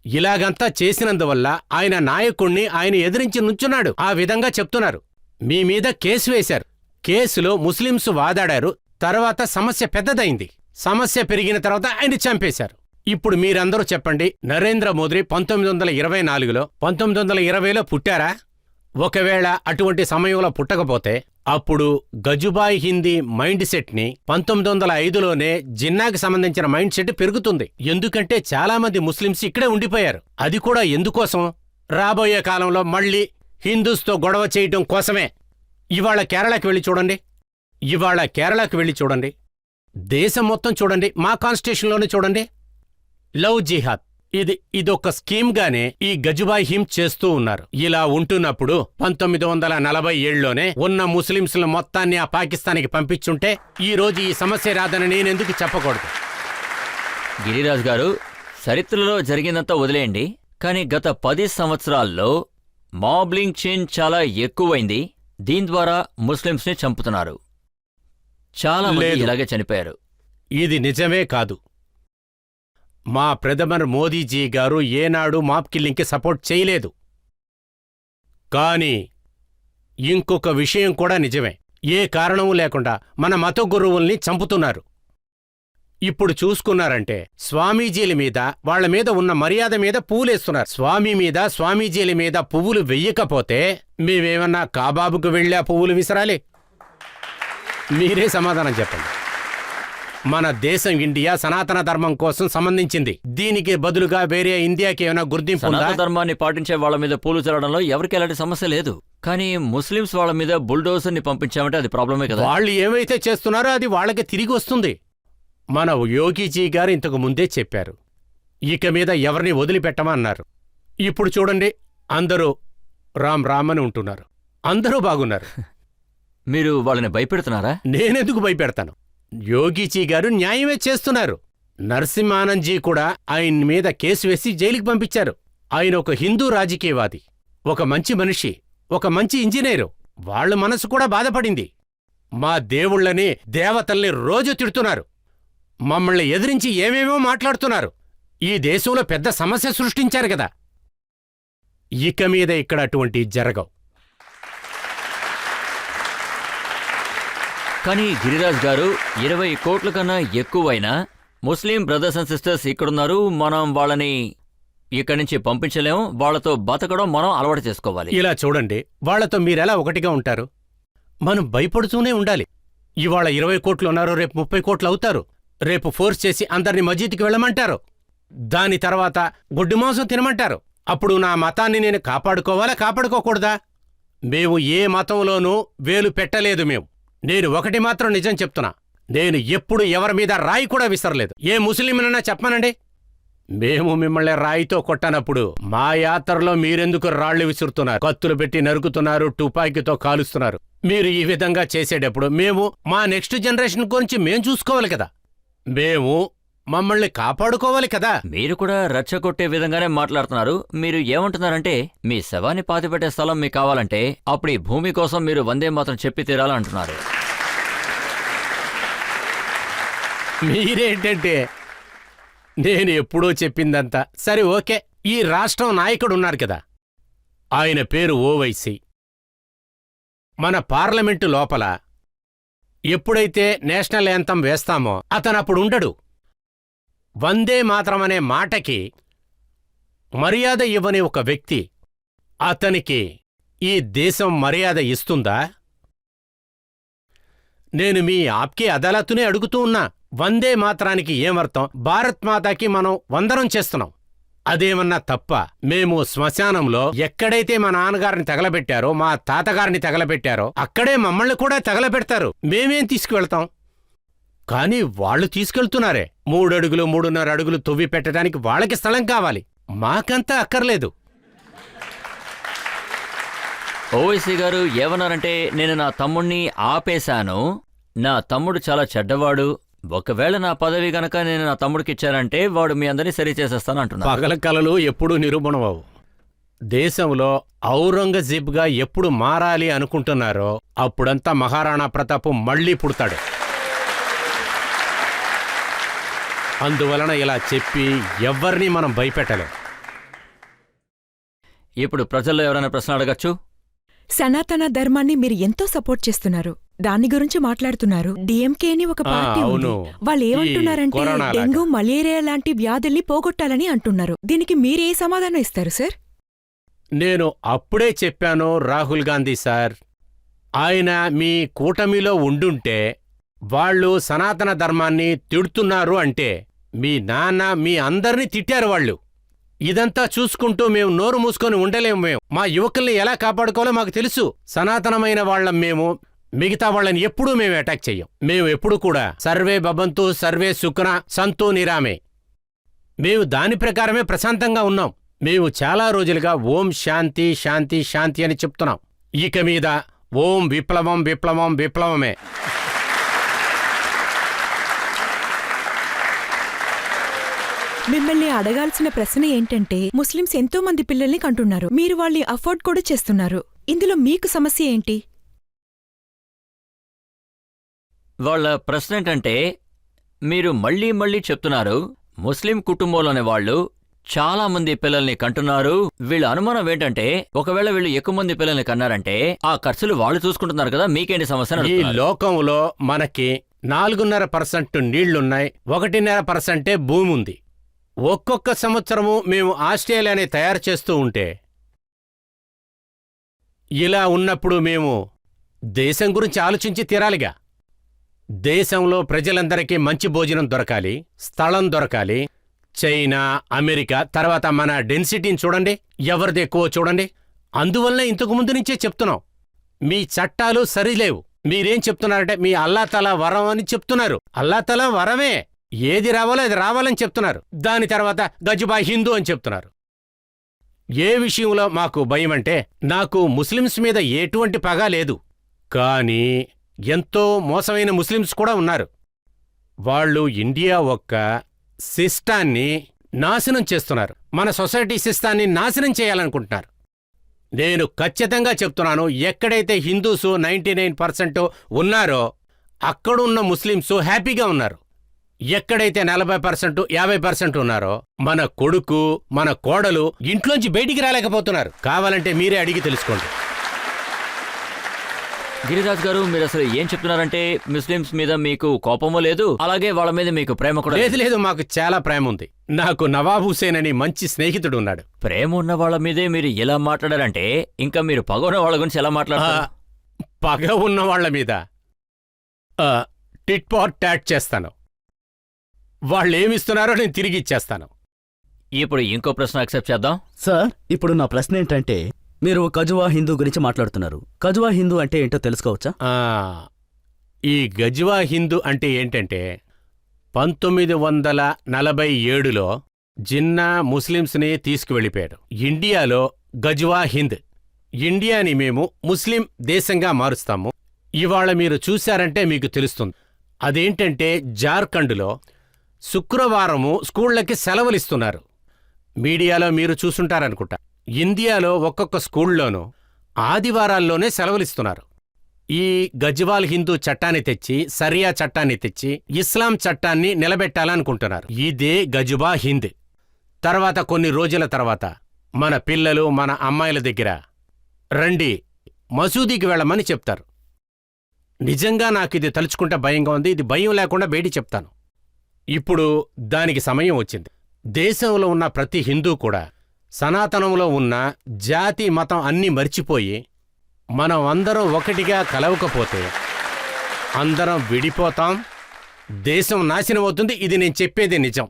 ఇలాగంతా చేసినందువల్ల ఆయన నాయకుణ్ణి ఆయన ఎదిరించి నుంచున్నాడు. ఆ విధంగా చెప్తున్నారు. మీ మీద కేసు వేశారు. కేసులో ముస్లింస్ వాదాడారు. తర్వాత సమస్య పెద్దదైంది. సమస్య పెరిగిన తర్వాత ఆయన చంపేశారు. ఇప్పుడు మీరందరూ చెప్పండి, నరేంద్ర మోదీ 1924లో 1920లో పుట్టారా? ఒకవేళ అటువంటి సమయంలో పుట్టకపోతే అప్పుడు గజుబాయ్ హిందీ మైండ్ సెట్ని 1905లోనే జిన్నాకి సంబంధించిన మైండ్ సెట్ పెరుగుతుంది. ఎందుకంటే చాలామంది ముస్లింస్ ఇక్కడే ఉండిపోయారు. అది కూడా ఎందుకోసం? రాబోయే కాలంలో మళ్ళీ హిందూస్తో గొడవ చేయటం కోసమే. ఇవాళ కేరళకి వెళ్ళి చూడండి. దేశం మొత్తం చూడండి. మా కాన్స్టిట్యూషన్లోనే చూడండి. లవ్ జిహాద్ ఇదొక స్కీమ్గానే ఈ గజుబాయ్ హింద్ చేస్తూ ఉన్నారు. ఇలా ఉంటున్నప్పుడు 1947లోనే ఉన్న ముస్లింస్ల మొత్తాన్ని ఆ పాకిస్తాన్కి పంపించుంటే ఈ రోజు ఈ సమస్య రాదని నేనెందుకు చెప్పకూడదు? గిరిరాజ్ గారు, చరిత్రలో జరిగిందంతా వదిలేయండి. కానీ గత 10 సంవత్సరాల్లో మాబ్ లించింగ్ చాలా ఎక్కువైంది. దీని ద్వారా ముస్లింస్ని చంపుతున్నారు. చాలా మంది ఇలాగే చనిపోయారు. ఇది నిజమే కాదు. మా ప్రధాని మోదీజీ గారు ఏనాడు మాబ్ కిల్లింగ్కి సపోర్ట్ చేయలేదు. కానీ ఇంకొక విషయం కూడా నిజమే. ఏ కారణమూ లేకుండా మన మత గురువుల్ని చంపుతున్నారు. ఇప్పుడు చూసుకున్నారంటే స్వామీజీల మీద, వాళ్ల మీద ఉన్న మర్యాద మీద పువ్వులేస్తున్నారు. స్వామీజీల మీద పువ్వులు వెయ్యకపోతే మేమేమన్నా కాబాబుకు వెళ్ళా పువ్వులు విసరాలి? మీరే సమాధానం చెప్పండి. మన దేశం ఇండియా సనాతన ధర్మం కోసం సంబంధించింది. దీనికి బదులుగా వేరే ఇండియాకి ఏమైనా గుర్తింపు ఉందా? సనాతన ధర్మాన్ని పాటించే వాళ్ళ మీద పూలు చల్లడంలో ఎవరికి ఎలాంటి సమస్య లేదు. కానీ ముస్లింస్ వాళ్ళ మీద బుల్డోజర్ని పంపించామంటే అది ప్రాబ్లమే కదా. వాళ్ళు ఏమైతే చేస్తున్నారో అది వాళ్ళకి తిరిగి వస్తుంది. మన యోగిజీ గారు ఇంతకు ముందే చెప్పారు, ఇక మీద ఎవరిని వదిలిపెట్టమన్నారు. ఇప్పుడు చూడండి, అందరూ రామ్ రామ్ అని ఉంటున్నారు. అందరూ బాగున్నారు. మీరు వాళ్ళని భయపెడుతున్నారా? నేనెందుకు భయపెడతాను? యోగిజీ గారు న్యాయమే చేస్తున్నారు. నరసింహానందజీ కూడా ఆయన మీద కేసు వేసి జైలుకి పంపించారు. ఆయన ఒక హిందూ రాజకీయవాది, ఒక మంచి మనిషి, ఒక మంచి ఇంజనీరు. వాళ్ళ మనసు కూడా బాధపడింది. మా దేవుళ్ళని, దేవతల్ని రోజు తిడుతున్నారు. మమ్మల్ని ఎదిరించి ఏమేమో మాట్లాడుతున్నారు. ఈ దేశంలో పెద్ద సమస్య సృష్టించారు కదా. ఇక మీద ఇక్కడ అటువంటి జరగవు. కానీ గిరిరాజ్ గారు, 20 కోట్ల కన్నా ఎక్కువైనా ముస్లిం బ్రదర్స్ అండ్ సిస్టర్స్ ఇక్కడున్నారు. మనం వాళ్ళని ఇక్కడి నుంచి పంపించలేము. వాళ్లతో బతకడం మనం అలవాటు చేసుకోవాలి. ఇలా చూడండి, వాళ్లతో మీరెలా ఒకటిగా ఉంటారు? మనం భయపడుతూనే ఉండాలి. ఇవాళ 20 కోట్లు ఉన్నారు, రేపు 30 కోట్లు అవుతారు. రేపు ఫోర్స్ చేసి అందరినీ మస్జిద్కి వెళ్ళమంటారు. దాని తర్వాత గుడ్డు మాంసం తినమంటారు. అప్పుడు నా మతాన్ని నేను కాపాడుకోవాలా, కాపాడుకోకూడదా? మేము ఏ మతంలోనూ వేలు పెట్టలేదు. నేను ఒకటి మాత్రం నిజం చెప్తున్నా, నేను ఎప్పుడు ఎవరి మీద రాయి కూడా విసరలేదు. ఏ ముస్లింనన్నా చెప్పమనండి. మేము మిమ్మల్ని రాయితో కొట్టనప్పుడు మా యాత్రలో మీరెందుకు రాళ్లు విసురుతున్నారు, కత్తులు పెట్టి నరుకుతున్నారు, తుపాకీతో కాలుస్తున్నారు? మీరు ఈ విధంగా చేసేటప్పుడు మేము మా నెక్స్ట్ జనరేషన్ గురించి మేం చూసుకోవాలి కదా. మేము మమ్మల్ని కాపాడుకోవాలి కదా. మీరు కూడా రచ్చగొట్టే విధంగానే మాట్లాడుతున్నారు. మీరు ఏమంటున్నారంటే, మీ శవాన్ని పాతిపెట్టే స్థలం మీకు కావాలంటే అప్పుడు ఈ భూమి కోసం మీరు వందే మాత్రం చెప్పి తీరాలంటున్నారు. మీరేంటంటే నేను ఎప్పుడూ చెప్పిందంతా సరే, ఓకే. ఈ రాష్ట్రం నాయకుడు ఉన్నారు కదా, ఆయన పేరు ఓవైసీ. మన పార్లమెంటు లోపల ఎప్పుడైతే నేషనల్ యాంథమ్ వేస్తామో అతనప్పుడు ఉండడు. వందే మాత్రమనే మాటకి మర్యాద ఇవ్వని ఒక వ్యక్తి, అతనికి ఈ దేశం మర్యాద ఇస్తుందా? నేను మీ ఆప్కే అదాలత్తునే అడుగుతూ ఉన్నా. వందే మాత్రానికి ఏమర్థం? భారత్ మాతాకి మనం వందనం చేస్తున్నాం. అదేమన్నా తప్ప? మేము శ్మశానంలో ఎక్కడైతే మా నాన్నగారిని తగలబెట్టారో, మా తాతగారిని తగలబెట్టారో అక్కడే మమ్మల్ని కూడా తగలబెడతారు. మేమేం తీసుకువెళ్తాం? కాని వాళ్ళు తీసుకెళ్తున్నారే. 3 అడుగులు 3.5 అడుగులు తవ్వి పెట్టడానికి వాళ్ళకి స్థలం కావాలి, మాకంతా అక్కర్లేదు. ఓవైసీ గారు ఏమన్నారంటే, నేను నా తమ్ముణ్ణి ఆపేశాను, నా తమ్ముడు చాలా చెడ్డవాడు, ఒకవేళ నా పదవి గనక నేను నా తమ్ముడికి ఇచ్చానంటే వాడు మీ అందరినీ సరి చేసేస్తాను అంటున్నా. పగల కలలు ఎప్పుడూ నిరూపణమవు. దేశంలో ఔరంగజేబ్గా ఎప్పుడు మారాలి అనుకుంటున్నారో అప్పుడంతా మహారాణా ప్రతాపు మళ్లీ పుడతాడు. అందువలన ఇలా చెప్పి ఎవ్వరినీ మనం భయపెట్టలేం. ఇప్పుడు ప్రజల్లో ఎవరైనా ప్రశ్న అడగచ్చు? సనాతన ధర్మాన్ని మీరు ఎంతో సపోర్ట్ చేస్తున్నారు, దాని గురించి మాట్లాడుతున్నారు. డిఎంకే అని ఒక పార్టీ ఉంది. అవును. వాళ్ళు ఏమంటున్నారంటే కరోనా లాగా. డెంగ్యూ, మలేరియా లాంటి వ్యాధుల్ని పోగొట్టాలని అంటున్నారు. దీనికి మీరే సమాధానం ఇస్తారు సార్? నేను అప్పుడే చెప్పాను రాహుల్ గాంధీ సార్, ఆయన మీ కూటమిలో ఉండుంటే వాళ్ళు సనాతన ధర్మాన్ని తిడుతున్నారు అంటే మీ నాన్న మీ అందర్నీ తిట్టారు వాళ్ళు. ఇదంతా చూసుకుంటూ మేము నోరు మూసుకొని ఉండలేము. మేము మా యువకుల్ని ఎలా కాపాడుకోవాలో మాకు తెలుసు. సనాతనమైన వాళ్ళం మేము. మిగతా వాళ్ళని ఎప్పుడూ మేము అటాక్ చెయ్యం. మేము ఎప్పుడు కూడా సర్వే భవంతు సర్వే సుఖన సంతు నిరామే, మేము దాని ప్రకారమే ప్రశాంతంగా ఉన్నాం. మేము చాలా రోజులుగా ఓం శాంతి శాంతి శాంతి అని చెప్తున్నాం. ఇక మీద ఓం విప్లవం విప్లవం విప్లవమే. మిమ్మల్ని అడగాల్సిన ప్రశ్న ఏంటంటే, ముస్లిమ్స్ ఎంతో మంది పిల్లల్ని కంటున్నారు, మీరు వాళ్ళని అఫోర్డ్ కూడా చేస్తున్నారు. ఇందులో మీకు సమస్య ఏంటి? వాళ్ళ ప్రశ్న ఏంటంటే, మీరు మళ్ళీ మళ్ళీ చెప్తున్నారు ముస్లిం కుటుంబంలోని వాళ్ళు చాలా మంది పిల్లల్ని కంటున్నారు. వీళ్ళ అనుమానం ఏంటంటే, ఒకవేళ వీళ్ళు ఎక్కువ మంది పిల్లల్ని కన్నారంటే ఆ ఖర్చులు వాళ్ళు చూసుకుంటున్నారు కదా, మీకేంటి సమస్య అని ఈ అడుగుతున్నారు. లోకంలో మనకి 4.5% నీళ్లున్నాయి, 1.5% భూమి ఉంది. ఒక్కొక్క సంవత్సరము మేము ఆస్ట్రేలియాని తయారు చేస్తూ ఉంటే, ఇలా ఉన్నప్పుడు మేము దేశం గురించి ఆలోచించి తీరాలిగా. దేశంలో ప్రజలందరికీ మంచి భోజనం దొరకాలి, స్థలం దొరకాలి. చైనా, అమెరికా తర్వాత మన డెన్సిటీని చూడండి, ఎవరిది ఎక్కువ చూడండి. అందువల్ల ఇంతకు ముందు నుంచే చెప్తున్నాం, మీ చట్టాలు సరిలేవు. మీరేం చెప్తున్నారంటే మీ అల్లాతలా వరం అని చెప్తున్నారు. అల్లాతలా వరమే, ఏది రావాలో అది రావాలని చెప్తున్నారు. దాని తర్వాత గజుబా హిందూ అని చెప్తున్నారు. ఏ విషయంలో మాకు భయమంటే, నాకు ముస్లిమ్స్ మీద ఎటువంటి పగ లేదు, కానీ ఎంతో మోసమైన ముస్లిమ్స్ కూడా ఉన్నారు. వాళ్ళు ఇండియా ఒక్క సిస్టాన్ని నాశనం చేస్తున్నారు, మన సొసైటీ సిస్టాన్ని నాశనం చేయాలనుకుంటున్నారు. నేను ఖచ్చితంగా చెప్తున్నాను, ఎక్కడైతే హిందూసు 99% ఉన్నారో అక్కడున్న ముస్లిమ్సు హ్యాపీగా ఉన్నారు. ఎక్కడైతే 40% 50% ఉన్నారో మన కొడుకు మన కోడలు ఇంట్లోంచి బయటికి రాలేకపోతున్నారు. కావాలంటే మీరే అడిగి తెలుసుకోండి. గిరిరాజ్ గారు, మీరు అసలు ఏం చెప్తున్నారంటే, ముస్లిమ్స్ మీద మీకు కోపమో లేదు, అలాగే వాళ్ళ మీద మీకు ప్రేమ కూడా లేదు లేదు, మాకు చాలా ప్రేమ ఉంది. నాకు నవాబ్ హుసేన్ అని మంచి స్నేహితుడు ఉన్నాడు. ప్రేమ ఉన్న వాళ్ళ మీదే మీరు ఎలా మాట్లాడారంటే, ఇంకా మీరు పగ ఉన్న వాళ్ళ గురించి ఎలా మాట్లాడతారు? పగ ఉన్న వాళ్ళ మీద టిట్ ఫార్ టాట్ చేస్తాను. వాళ్ళేమిస్తున్నారో నేను తిరిగి ఇచ్చేస్తాను. ఇప్పుడు ఇంకో ప్రశ్న యాక్సెప్ట్ చేద్దాం. సార్, ఇప్పుడు నా ప్రశ్న ఏంటంటే, మీరు కజువా హిందూ గురించి మాట్లాడుతున్నారు. కజువా హిందూ అంటే ఏంటో తెలుసుకోవచ్చా? ఈ గజ్వా హిందూ అంటే ఏంటంటే, 1947లో జిన్నా ముస్లిమ్స్ని తీసుకువెళ్ళిపోయాడు. ఇండియాలో గజ్వా హింద్, ఇండియాని మేము ముస్లిం దేశంగా మారుస్తాము. ఇవాళ మీరు చూశారంటే మీకు తెలుస్తుంది. అదేంటంటే, జార్ఖండ్లో శుక్రవారము స్కూళ్లకి సెలవులిస్తున్నారు. మీడియాలో మీరు చూసుంటారనుకుంటా. ఇండియాలో ఒక్కొక్క స్కూల్లోనూ ఆదివారాల్లోనే సెలవులిస్తున్నారు. ఈ గజ్వాల్ హిందూ చట్టాన్ని తెచ్చి, సరియా చట్టాన్ని తెచ్చి, ఇస్లాం చట్టాన్ని నిలబెట్టాలనుకుంటున్నారు. ఇదే గజుబా హింద్. తర్వాత కొన్ని రోజుల తర్వాత మన పిల్లలు మన అమ్మాయిల దగ్గర రండి మసూదీకి వెళ్ళమని చెప్తారు. నిజంగా నాకిది తలుచుకుంటే భయంగా ఉంది. ఇది భయం లేకుండా బయటి చెప్తాను. ఇప్పుడు దానికి సమయం వచ్చింది. దేశంలో ఉన్న ప్రతి హిందూ కూడా సనాతనంలో ఉన్న జాతి మతం అన్నీ మర్చిపోయి మనం అందరం ఒకటిగా కలవకపోతే అందరం విడిపోతాం, దేశం నాశనం అవుతుంది. ఇది నేను చెప్పేది నిజం.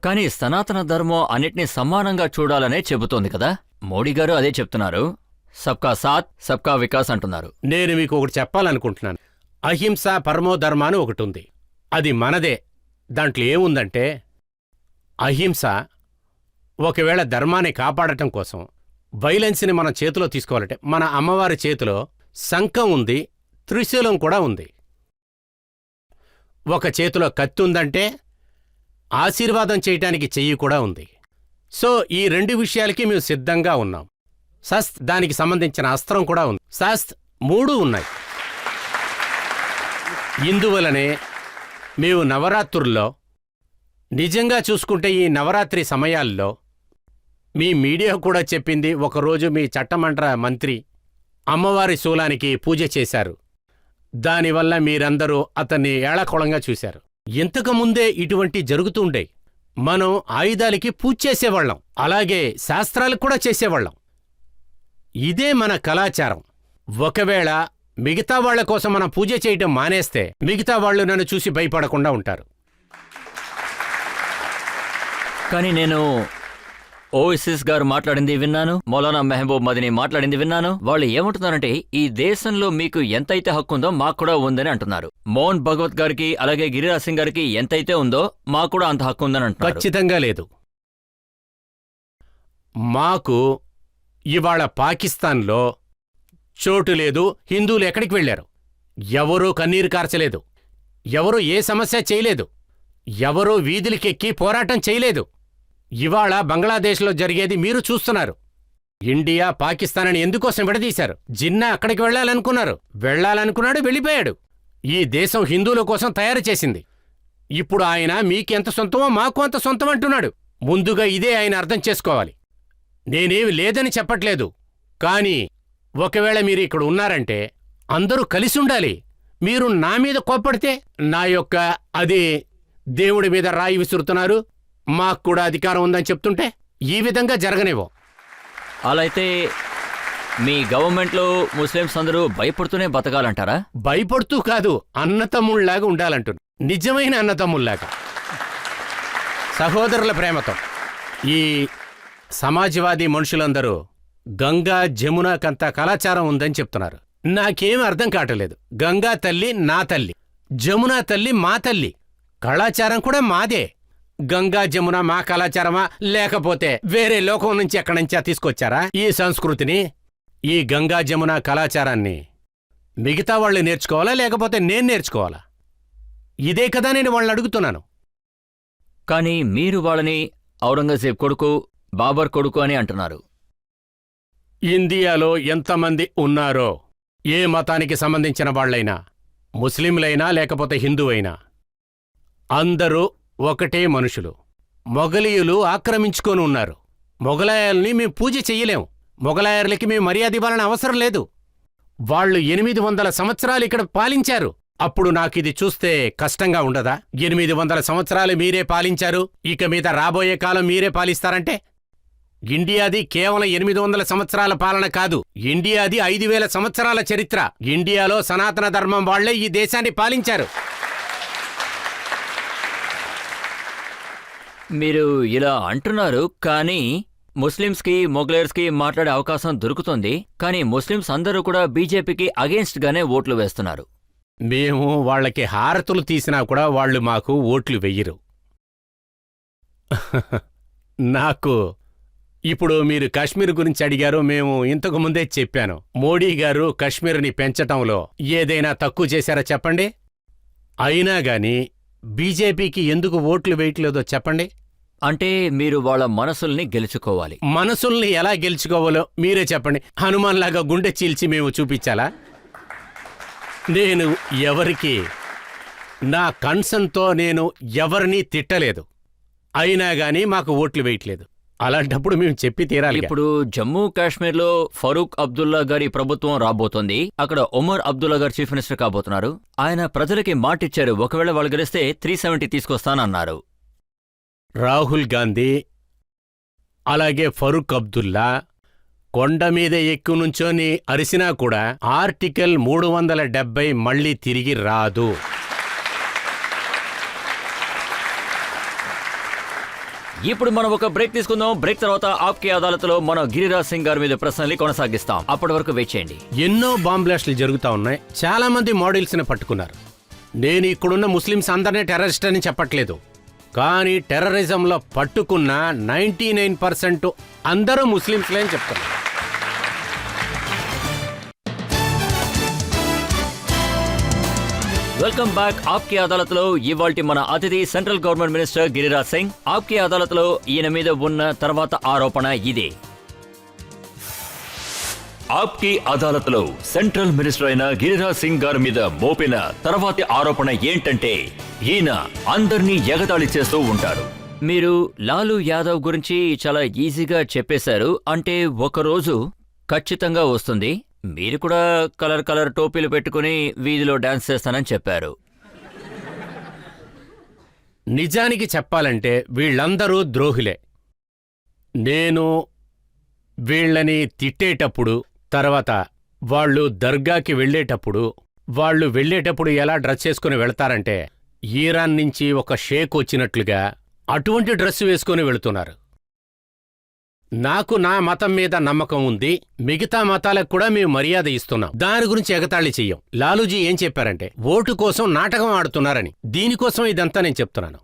కానీ సనాతన ధర్మం అన్నిటినీ సమానంగా చూడాలనే చెబుతోంది కదా. మోడీ గారు అదే చెప్తున్నారు. సబ్కా సాత్ సబ్కా వికాస్ అంటున్నారు. నేను మీకు ఒకటి చెప్పాలనుకుంటున్నాను. అహింస పరమో ధర్మ అని ఒకటి ఉంది. అది మనదే. దాంట్లో ఏముందంటే, అహింస ఒకవేళ ధర్మాన్ని కాపాడటం కోసం వైలెన్స్ని మన చేతిలో తీసుకోవాలంటే, మన అమ్మవారి చేతిలో శంఖం ఉంది, త్రిశూలం కూడా ఉంది. ఒక చేతిలో కత్తి ఉందంటే ఆశీర్వాదం చేయటానికి చెయ్యి కూడా ఉంది. సో ఈ 2 విషయాలకి మేము సిద్ధంగా ఉన్నాం. శస్త్ర, దానికి సంబంధించిన అస్త్రం కూడా ఉంది. శాస్త్ర 3 ఉన్నాయి. ఇందువలనే మేము నవరాత్రుల్లో, నిజంగా చూసుకుంటే ఈ నవరాత్రి సమయాల్లో మీ మీడియా కూడా చెప్పింది, ఒకరోజు మీ చట్టమండలి మంత్రి అమ్మవారి శూలానికి పూజ చేశారు. దానివల్ల మీరందరూ అతన్ని ఏళకోళంగా చూశారు. ఇంతకుముందే ఇటువంటి జరుగుతుండే. మనం ఆయుధాలకి పూజ చేసేవాళ్ళం, అలాగే శాస్త్రాలకు కూడా చేసేవాళ్ళం. ఇదే మన కళాచారం. ఒకవేళ మిగతా వాళ్ల కోసం మనం పూజ చేయటం మానేస్తే మిగతా వాళ్ళు నన్ను చూసి భయపడకుండా ఉంటారు. కానీ నేను ఓఐసిస్ గారు మాట్లాడింది విన్నాను, మౌలానా మెహబూబ్ మదిని మాట్లాడింది విన్నాను. వాళ్ళు ఏమంటున్నారంటే, ఈ దేశంలో మీకు ఎంతైతే హక్కు ఉందో మాకు కూడా ఉందని అంటున్నారు. మోహన్ భగవత్ గారికి అలాగే గిరిరాజ్ సింగ్ గారికి ఎంతైతే ఉందో మాకు కూడా అంత హక్కు ఉందని అంటున్నారు. ఖచ్చితంగా లేదు. మాకు ఇవాళ పాకిస్తాన్లో చోటు లేదు. హిందువులు ఎక్కడికి వెళ్లారు? ఎవరూ కన్నీరు కార్చలేదు, ఎవరూ ఏ సమస్య చేయలేదు, ఎవరూ వీధులకెక్కి పోరాటం చేయలేదు. ఇవాళ బంగ్లాదేశ్లో జరిగేది మీరు చూస్తున్నారు. ఇండియా పాకిస్తాన్ అని ఎందుకోసం విడదీశారు? జిన్నా అక్కడికి వెళ్ళాలనుకున్నాడు, వెళ్ళిపోయాడు. ఈ దేశం హిందువుల కోసం తయారు చేసింది. ఇప్పుడు ఆయన మీకెంత సొంతమో మాకు అంత సొంతం అంటున్నాడు. ముందుగా ఇదే ఆయన అర్థం చేసుకోవాలి. నేనేమి లేదని చెప్పట్లేదు, కానీ ఒకవేళ మీరు ఇక్కడ ఉన్నారంటే అందరూ కలిసి ఉండాలి. మీరు నా మీద కోప్పడితే, నా యొక్క అది దేవుడి మీద రాయి విసురుతున్నారు, మాకు కూడా అధికారం ఉందని చెప్తుంటే, ఈ విధంగా జరగనివ్వం. అలా అయితే మీ గవర్నమెంట్లో ముస్లింస్ అందరూ భయపడుతూనే బతకాలంటారా? భయపడుతూ కాదు, అన్నతమ్ముళ్లాగా ఉండాలంటున్నా. నిజమైన అన్నతమ్ముళ్లాగా, సహోదరుల ప్రేమతో. ఈ సమాజవాదీ మనుషులందరూ గంగా జమునకంత కళాచారం ఉందని చెప్తున్నారు. నాకేం అర్థం కావట్లేదు. గంగా తల్లి నా తల్లి, జమునా తల్లి మా తల్లి, కళాచారం కూడా మాదే. గంగా జమున మా కళాచారమా, లేకపోతే వేరే లోకం నుంచి ఎక్కడి నుంచా తీసుకొచ్చారా ఈ సంస్కృతిని? ఈ గంగా జమున కళాచారాన్ని మిగతా వాళ్ళు నేర్చుకోవాలా, లేకపోతే నేను నేర్చుకోవాలా? ఇదే కదా నేను వాళ్ళని అడుగుతున్నాను. కానీ మీరు వాళ్ళని ఔరంగజేబ్ కొడుకు, బాబర్ కొడుకు అని అంటున్నారు. ఇండియాలో ఎంతమంది ఉన్నారో, ఏ మతానికి సంబంధించిన వాళ్లైనా, ముస్లింలైనా లేకపోతే హిందువైనా, అందరూ ఒకటే మనుషులు. మొఘలీయులు ఆక్రమించుకొని ఉన్నారు. మొఘలాయల్ని మేం పూజ చెయ్యలేం. మొఘలాయర్లకి మేం మర్యాద ఇవ్వాలని అవసరం లేదు. వాళ్ళు 800 సంవత్సరాలు ఇక్కడ పాలించారు. అప్పుడు నాకిది చూస్తే కష్టంగా ఉండదా? 800 సంవత్సరాలు మీరే పాలించారు, ఇక మీద రాబోయే కాలం మీరే పాలిస్తారంటే? ఇండియాది కేవలం 800 సంవత్సరాల పాలన కాదు, ఇండియాది 5000 సంవత్సరాల చరిత్ర. ఇండియాలో సనాతన ధర్మం వాళ్లే ఈ దేశాన్ని పాలించారు. మీరు ఇలా అంటున్నారు, కానీ ముస్లింస్కి మొఘలర్స్కి మాట్లాడే అవకాశం దొరుకుతుంది. కానీ ముస్లింస్ అందరూ కూడా బీజేపీకి అగేన్స్ట్ గానే ఓట్లు వేస్తున్నారు. మేము వాళ్లకి హారతులు తీసినా కూడా వాళ్ళు మాకు ఓట్లు వెయ్యరు. నాకు ఇప్పుడు మీరు కాశ్మీర్ గురించి అడిగారు. మేము ఇంతకు ముందే చెప్పాను, మోడీ గారు కాశ్మీర్ని పెంచటంలో ఏదైనా తక్కువ చేశారా చెప్పండి? అయినా గాని బీజేపీకి ఎందుకు ఓట్లు వేయట్లేదో చెప్పండి. అంటే మీరు వాళ్ళ మనసుల్ని గెలుచుకోవాలి. మనసుల్ని ఎలా గెలుచుకోవాలో మీరే చెప్పండి. హనుమాన్లాగా గుండె చీల్చి మేము చూపించాలా? నేను ఎవరికి, నా కన్సర్న్తో నేను ఎవరినీ తిట్టలేదు, అయినా గాని మాకు ఓట్లు వేయట్లేదు. అలాంటప్పుడు మేము చెప్పి తీరాలి. ఇప్పుడు జమ్మూ కాశ్మీర్లో ఫరూక్ అబ్దుల్లా గారి ప్రభుత్వం రాబోతోంది. అక్కడ ఒమర్ అబ్దుల్లా గారు చీఫ్ మినిస్టర్ కాబోతున్నారు. ఆయన ప్రజలకి మాటిచ్చారు, ఒకవేళ వాళ్ళు గెలిస్తే 370 తీసుకొస్తానన్నారు. రాహుల్ గాంధీ అలాగే ఫరూక్ అబ్దుల్లా కొండ మీద ఎక్కువ నుంచోని అరిసినా కూడా ఆర్టికల్ 370 మళ్ళీ తిరిగి రాదు. ఇప్పుడు మనం ఒక బ్రేక్ తీసుకుందాం. బ్రేక్ తర్వాత ఆప్కే అదాలత్లో మనం గిరిరాజ్ సింగ్ గారి మీద ప్రశ్నల్ని కొనసాగిస్తాం. అప్పటి వరకు వెయిట్ చేయండి. ఎన్నో బాంబ్ బ్లాస్టులు జరుగుతా ఉన్నాయి. చాలా మంది మోడల్స్ ని పట్టుకున్నారు. నేను ఇక్కడున్న ముస్లిమ్స్ అందరినీ టెర్రరిస్ట్ అని చెప్పట్లేదు, కానీ టెర్రరిజంలో పట్టుకున్న 99% అందరూ ముస్లిమ్స్లే అని చెప్తున్నారు. Welcome back. ఆప్కే అదాలత్లో ఇవాల్టి మన అతిథి central government minister Giriraj Singh. ఆప్కే అదాలత్లో ఈయన మీద ఉన్న తర్వాత ఆరోపణ ఇదే. ఆప్కే అదాలత్లో సెంట్రల్ మినిస్టర్ అయిన గిరిరాజ్ సింగ్ గారి మీద మోపిన తర్వాతి ఆరోపణ ఏంటంటే ఈయన అందర్నీ ఎగతాళి చేస్తూ ఉంటారు. మీరు లాలూ యాదవ్ గురించి చాలా ఈజీగా చెప్పేశారు. అంటే ఒకరోజు ఖచ్చితంగా వస్తుంది, మీరు కూడా కలర్ టోపీలు పెట్టుకుని వీధిలో డాన్స్ చేస్తానని చెప్పారు. నిజానికి చెప్పాలంటే వీళ్ళందరూ ద్రోహులే. నేను వీళ్ళని తిట్టేటప్పుడు, తర్వాత వాళ్ళు దర్గాకి వెళ్ళేటప్పుడు ఎలా డ్రెస్ చేసుకుని వెళ్తారంటే ఈరాన్ నుంచి ఒక షేక్ వచ్చినట్లుగా అటువంటి డ్రెస్ వేసుకుని వెళుతున్నారు. నాకు నా మతం మీద నమ్మకం ఉంది, మిగతా మతాలకు కూడా మేము మర్యాద ఇస్తున్నాం, దాని గురించి ఎగతాళి చెయ్యం. లాలూజీ ఏం చెప్పారంటే ఓటు కోసం నాటకం ఆడుతున్నారని. దీనికోసం ఇదంతా నేను చెప్తున్నాను.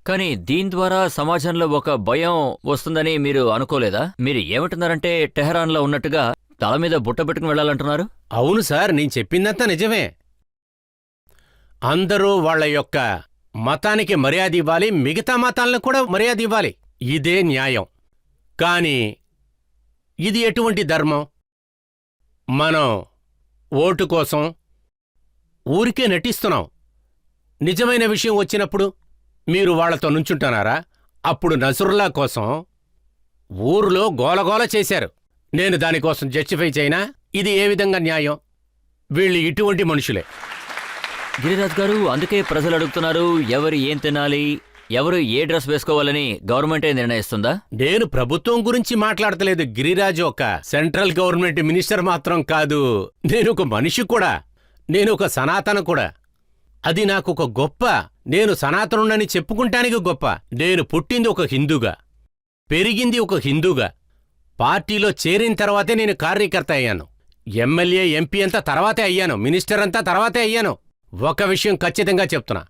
కానీ దీని ద్వారా సమాజంలో ఒక భయం వస్తుందని మీరు అనుకోలేదా? మీరు ఏమంటున్నారంటే టెహరాన్లో ఉన్నట్టుగా తల మీద బుట్ట పెట్టుకుని వెళ్ళాలంటున్నారు. అవును సార్, నేను చెప్పిందంతా నిజమే. అందరూ వాళ్ళ యొక్క మతానికి మర్యాద ఇవ్వాలి, మిగతా మతాలను కూడా మర్యాద ఇవ్వాలి. ఇదే న్యాయం. కానీ ఇది ఎటువంటి ధర్మం? మనం ఓటు కోసం ఊరికే నటిస్తున్నాం. నిజమైన విషయం వచ్చినప్పుడు మీరు వాళ్లతో నుంచుంటున్నారా? అప్పుడు నసురుల్లా కోసం ఊర్లో గోలగోల చేశారు. నేను దానికోసం జస్టిఫై చేయనా? ఇది ఏ విధంగా న్యాయం? వీళ్ళు ఇటువంటి మనుషులే. గిరిరాజ్ గారు, అందుకే ప్రజలు అడుగుతున్నారు, ఎవరు ఏం తినాలి, ఎవరు ఏ డ్రెస్ వేసుకోవాలని గవర్నమెంటే నిర్ణయిస్తుందా? నేను ప్రభుత్వం గురించి మాట్లాడతలేదు. గిరిరాజు ఒక సెంట్రల్ గవర్నమెంట్ మినిస్టర్ మాత్రం కాదు, నేను ఒక మనిషి కూడా. నేను ఒక సనాతన కూడా. అది నాకు ఒక గొప్ప. నేను సనాతనుడని చెప్పుకుంటానికి గొప్ప. నేను పుట్టింది ఒక హిందూగా, పెరిగింది ఒక హిందూగా. పార్టీలో చేరిన తర్వాతే నేను కార్యకర్త అయ్యాను. ఎమ్మెల్యే, ఎంపీ అంతా తర్వాతే అయ్యాను, మినిస్టర్ అంతా తర్వాతే అయ్యాను. ఒక విషయం ఖచ్చితంగా చెప్తున్నా,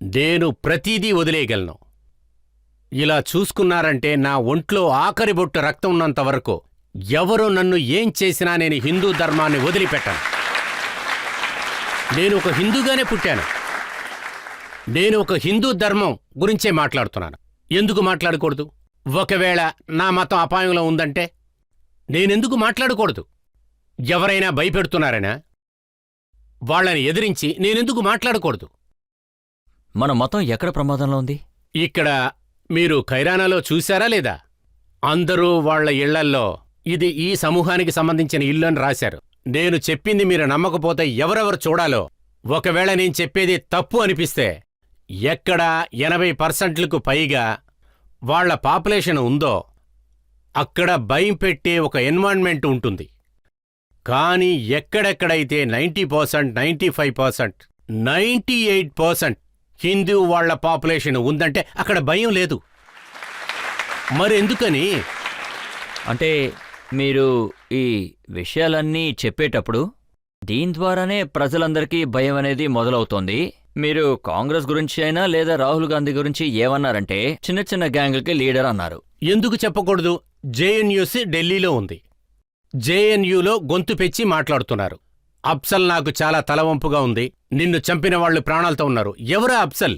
నేను ప్రతీదీ వదిలేయగలను. ఇలా చూసుకున్నారంటే నా ఒంట్లో ఆఖరి బొట్టు రక్తం ఉన్నంత వరకు ఎవరు నన్ను ఏం చేసినా నేను హిందూ ధర్మాన్ని వదిలిపెట్టాను. నేను ఒక హిందూగానే పుట్టాను. నేను ఒక హిందూ ధర్మం గురించే మాట్లాడుతున్నాను. ఎందుకు మాట్లాడకూడదు? ఒకవేళ నా మతం అపాయంలో ఉందంటే నేనెందుకు మాట్లాడకూడదు? ఎవరైనా భయపెడుతున్నారైనా వాళ్ళని ఎదిరించి నేనెందుకు మాట్లాడకూడదు? మన మతం ఎక్కడ ప్రమాదంలో ఉంది? ఇక్కడ మీరు ఖైరానాలో చూశారా లేదా? అందరూ వాళ్ల ఇళ్లల్లో ఇది ఈ సమూహానికి సంబంధించిన ఇల్లు అని రాశారు. నేను చెప్పింది మీరు నమ్మకపోతే ఎవరెవరు చూడాలో, ఒకవేళ నేను చెప్పేది తప్పు అనిపిస్తే ఎక్కడ 80%లకు పైగా వాళ్ల పాపులేషన్ ఉందో అక్కడ భయం పెట్టే ఒక ఎన్వైరన్మెంట్ ఉంటుంది. కానీ ఎక్కడెక్కడైతే 90%, 95%, 98% హిందూ వాళ్ల పాపులేషన్ ఉందంటే అక్కడ భయం లేదు. మరెందుకని? అంటే మీరు ఈ విషయాలన్నీ చెప్పేటప్పుడు దీని ద్వారానే ప్రజలందరికీ భయం అనేది మొదలవుతోంది. మీరు కాంగ్రెస్ గురించి అయినా లేదా రాహుల్ గాంధీ గురించి ఏమన్నారంటే చిన్న చిన్న గ్యాంగులకి లీడర్ అన్నారు. ఎందుకు చెప్పకూడదు? జేఎన్యూసి ఢిల్లీలో ఉంది. జేఎన్యూలో గొంతు పెంచి మాట్లాడుతున్నారు. అఫ్సల్ నాకు చాలా తలవంపుగా ఉంది. నిన్ను చంపిన వాళ్లు ప్రాణాలతో ఉన్నారు. ఎవరా అఫ్సల్?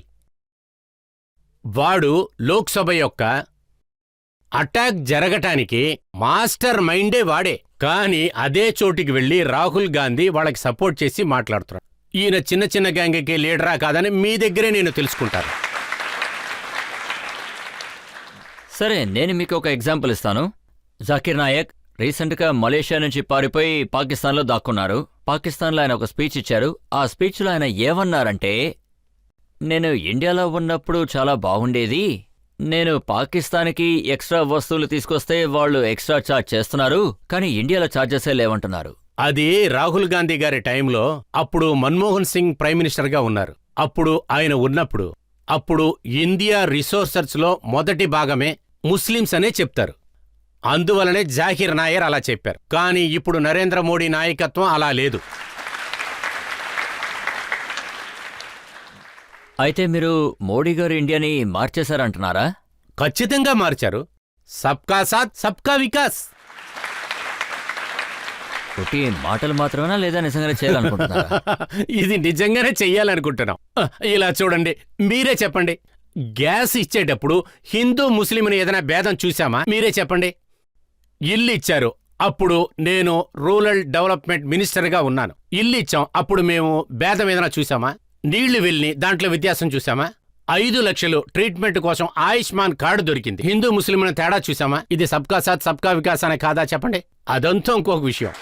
వాడు లోక్సభ యొక్క అటాక్ జరగటానికి మాస్టర్ మైండే వాడే. కానీ అదే చోటికి వెళ్లి రాహుల్ గాంధీ వాళ్ళకి సపోర్ట్ చేసి మాట్లాడుతున్నాడు. ఈయన చిన్న చిన్న గ్యాంగ్కి లీడరా కాదని మీ దగ్గరే నేను తెలుసుకుంటాను. సరే, నేను మీకు ఒక ఎగ్జాంపుల్ ఇస్తాను. జాకిర్ నాయక్ రీసెంట్గా మలేషియా నుంచి పారిపోయి పాకిస్తాన్లో దాక్కున్నారు. పాకిస్తాన్లో ఆయన ఒక స్పీచ్ ఇచ్చారు. ఆ స్పీచ్లో ఆయన ఏమన్నారంటే, నేను ఇండియాలో ఉన్నప్పుడు చాలా బాగుండేది, నేను పాకిస్తాన్కి ఎక్స్ట్రా వస్తువులు తీసుకొస్తే వాళ్ళు ఎక్స్ట్రా ఛార్జ్ చేస్తున్నారు, కానీ ఇండియాలో ఛార్జెసే లేవంటున్నారు. అది రాహుల్ గాంధీ గారి టైంలో అప్పుడు మన్మోహన్ సింగ్ ప్రైమ్ మినిస్టర్గా ఉన్నారు. అప్పుడు ఆయన ఉన్నప్పుడు అప్పుడు ఇండియా రిసోర్సెస్లో మొదటి భాగమే ముస్లిమ్స్ అనే చెప్తారు. అందువలనే జాకిర్ నాయర్ అలా చెప్పారు. కానీ ఇప్పుడు నరేంద్ర మోడీ నాయకత్వం అలా లేదు. అయితే మీరు మోడీ గారు ఇండియాని మార్చేశారంటున్నారా? ఖచ్చితంగా మార్చారు. సబ్కా సాత్ సబ్కా వికాస్. ఒకటి మాటలు మాత్రమేనా లేదా నిజంగానే చేయాలనుకుంటున్నారా? ఇది నిజంగానే చెయ్యాలనుకుంటున్నాం. ఇలా చూడండి, మీరే చెప్పండి. గ్యాస్ ఇచ్చేటప్పుడు హిందూ ముస్లింని ఏదైనా భేదం చూశామా? మీరే చెప్పండి. ఇల్లు ఇచ్చారు, అప్పుడు నేను రూరల్ డెవలప్మెంట్ మినిస్టర్గా ఉన్నాను. ఇల్లు ఇచ్చాం, అప్పుడు మేము భేదం ఏదైనా చూశామా? నీళ్లు వెళ్ళి దాంట్లో వ్యత్యాసం చూశామా? 5 లక్షలు ట్రీట్మెంట్ కోసం ఆయుష్మాన్ కార్డు దొరికింది. హిందూ ముస్లింల తేడా చూశామా? ఇది సబ్కా సాత్ సబ్కా వికాస్ అనే కాదా? చెప్పండి. అదంతా ఇంకొక విషయం.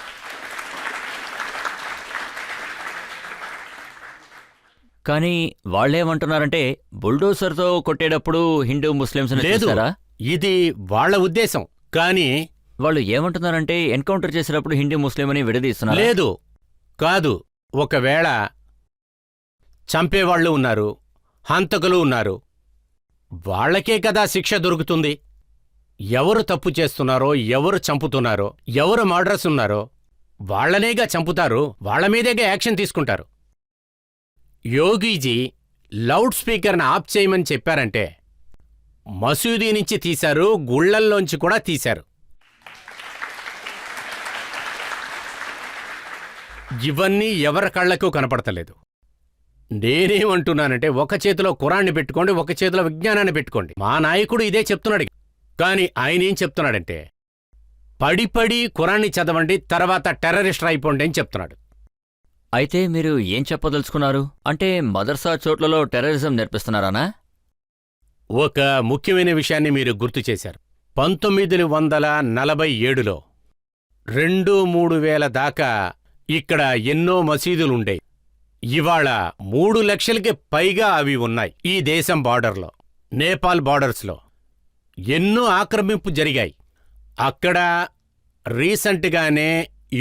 కానీ వాళ్ళేమంటున్నారంటే బుల్డోసర్తో కొట్టేటప్పుడు హిందూ ముస్లింస్ లేదు, ఇది వాళ్ళ ఉద్దేశం. కానీ వాళ్ళు ఏమంటున్నారంటే ఎన్కౌంటర్ చేసేటప్పుడు హిందూ ముస్లిం అని విడదీస్తున్నారు. లేదు, కాదు. ఒకవేళ చంపేవాళ్లు ఉన్నారు, హంతకులు ఉన్నారు, వాళ్లకే కదా శిక్ష దొరుకుతుంది. ఎవరు తప్పు చేస్తున్నారో, ఎవరు చంపుతున్నారో, ఎవరు మర్డర్స్ ఉన్నారో వాళ్లనేగా చంపుతారు, వాళ్ల మీదేగా యాక్షన్ తీసుకుంటారు. యోగీజీ లౌడ్ స్పీకర్ని ఆఫ్ చేయమని చెప్పారంటే మసూదీ నుంచి తీశారు, గుళ్లల్లోంచి కూడా తీశారు. ఇవన్నీ ఎవరి కళ్లకు కనపడతలేదు. నేనేమంటున్నానంటే ఒక చేతిలో ఖురాన్ని పెట్టుకోండి, ఒక చేతిలో విజ్ఞానాన్ని పెట్టుకోండి. మా నాయకుడు ఇదే చెప్తున్నాడు. కానీ ఆయన ఏం చెప్తున్నాడంటే పడి ఖురాన్ని చదవండి, తర్వాత టెర్రరిస్టర్ అయిపోండి అని చెప్తున్నాడు. అయితే మీరు ఏం చెప్పదలుచుకున్నారు? అంటే మదర్సా చోట్లలో టెర్రరిజం నేర్పిస్తున్నారానా? ఒక ముఖ్యమైన విషయాన్ని మీరు గుర్తు చేశారు. 1947లో 2-3 వేల దాకా ఇక్కడ ఎన్నో మసీదులుండేవి. ఇవాళ 3 లక్షలకి పైగా అవి ఉన్నాయి. ఈ దేశం బార్డర్లో, నేపాల్ బార్డర్స్లో ఎన్నో ఆక్రమింపు జరిగాయి. అక్కడ రీసెంట్గానే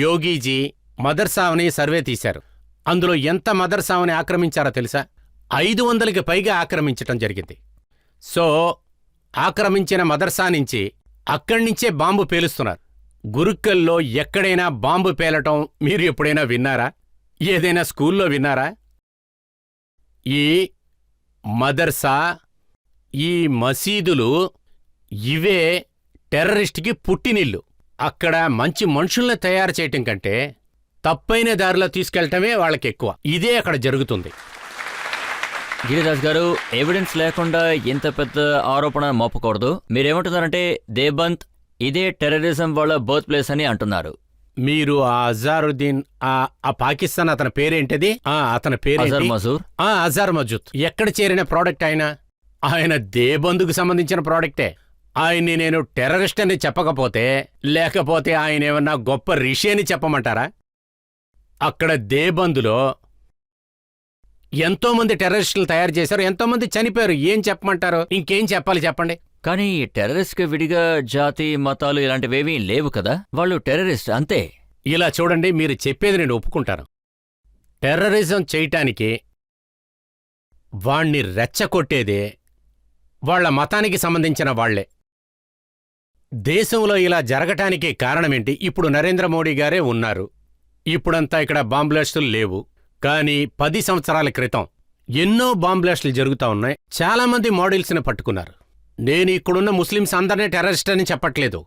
యోగీజీ మదర్సావని సర్వే తీశారు. అందులో ఎంత మదర్సావని ఆక్రమించారో తెలుసా? 500కి పైగా ఆక్రమించటం జరిగింది. సో ఆక్రమించిన మదర్సా నుంచి అక్కడ్నించే బాంబు పేలుస్తున్నారు. గురుక్కల్లో ఎక్కడైనా బాంబు పేలటం మీరు ఎప్పుడైనా విన్నారా? ఏదైనా స్కూల్లో విన్నారా? ఈ మదర్సా, ఈ మసీదులు ఇవే టెర్రరిస్ట్కి పుట్టినిల్లు. అక్కడ మంచి మనుషుల్ని తయారు చేయటం కంటే తప్పైన దారిలో తీసుకెళ్లటమే వాళ్ళకెక్కువ. ఇదే అక్కడ జరుగుతుంది. గిరిరాజ్ గారు, ఎవిడెన్స్ లేకుండా ఇంత పెద్ద ఆరోపణ మోపకూడదు. మీరేమంటున్నారంటే దేబంత్ ఇదే టెర్రరిజం వాళ్ళ బర్త్ ప్లేస్ అని అంటున్నారు. మీరు ఆ అజారుద్దీన్, ఆ పాకిస్తాన్ అతని పేరేంటిది? అతని పేరు అజార్ మజూద్. ఎక్కడ చేరిన ప్రోడక్ట్ ఆయన దేబందుకు సంబంధించిన ప్రోడక్టే. ఆయన్ని నేను టెర్రరిస్ట్ అని చెప్పకపోతే, లేకపోతే ఆయన ఏమన్నా గొప్ప రిషి అని చెప్పమంటారా? అక్కడ దేబందులో ఎంతోమంది టెర్రరిస్టులు తయారు చేశారు, ఎంతోమంది చనిపోయారు. ఏం చెప్పమంటారు? ఇంకేం చెప్పాలి చెప్పండి. కానీ టెర్రరిస్ట్కి విడిగా జాతి, మతాలు ఇలాంటివేమీ లేవు కదా. వాళ్ళు టెర్రరిస్ట్ అంతే. ఇలా చూడండి, మీరు చెప్పేది నేను ఒప్పుకుంటాను. టెర్రరిజం చేయటానికి వాణ్ణి రెచ్చగొట్టేదే వాళ్ల మతానికి సంబంధించిన వాళ్లే. దేశంలో ఇలా జరగటానికి కారణమేంటి? ఇప్పుడు నరేంద్ర మోడీ గారే ఉన్నారు. ఇప్పుడంతా ఇక్కడ బాంబ్లాస్టులు లేవు. కానీ 10 సంవత్సరాల క్రితం ఎన్నో బాంబ్లాస్టులు జరుగుతా ఉన్నాయి. చాలామంది మోడల్స్ని పట్టుకున్నారు. నేను ఇక్కడున్న ముస్లిమ్స్ అందరినీ టెర్రరిస్ట్ అని చెప్పట్లేదు.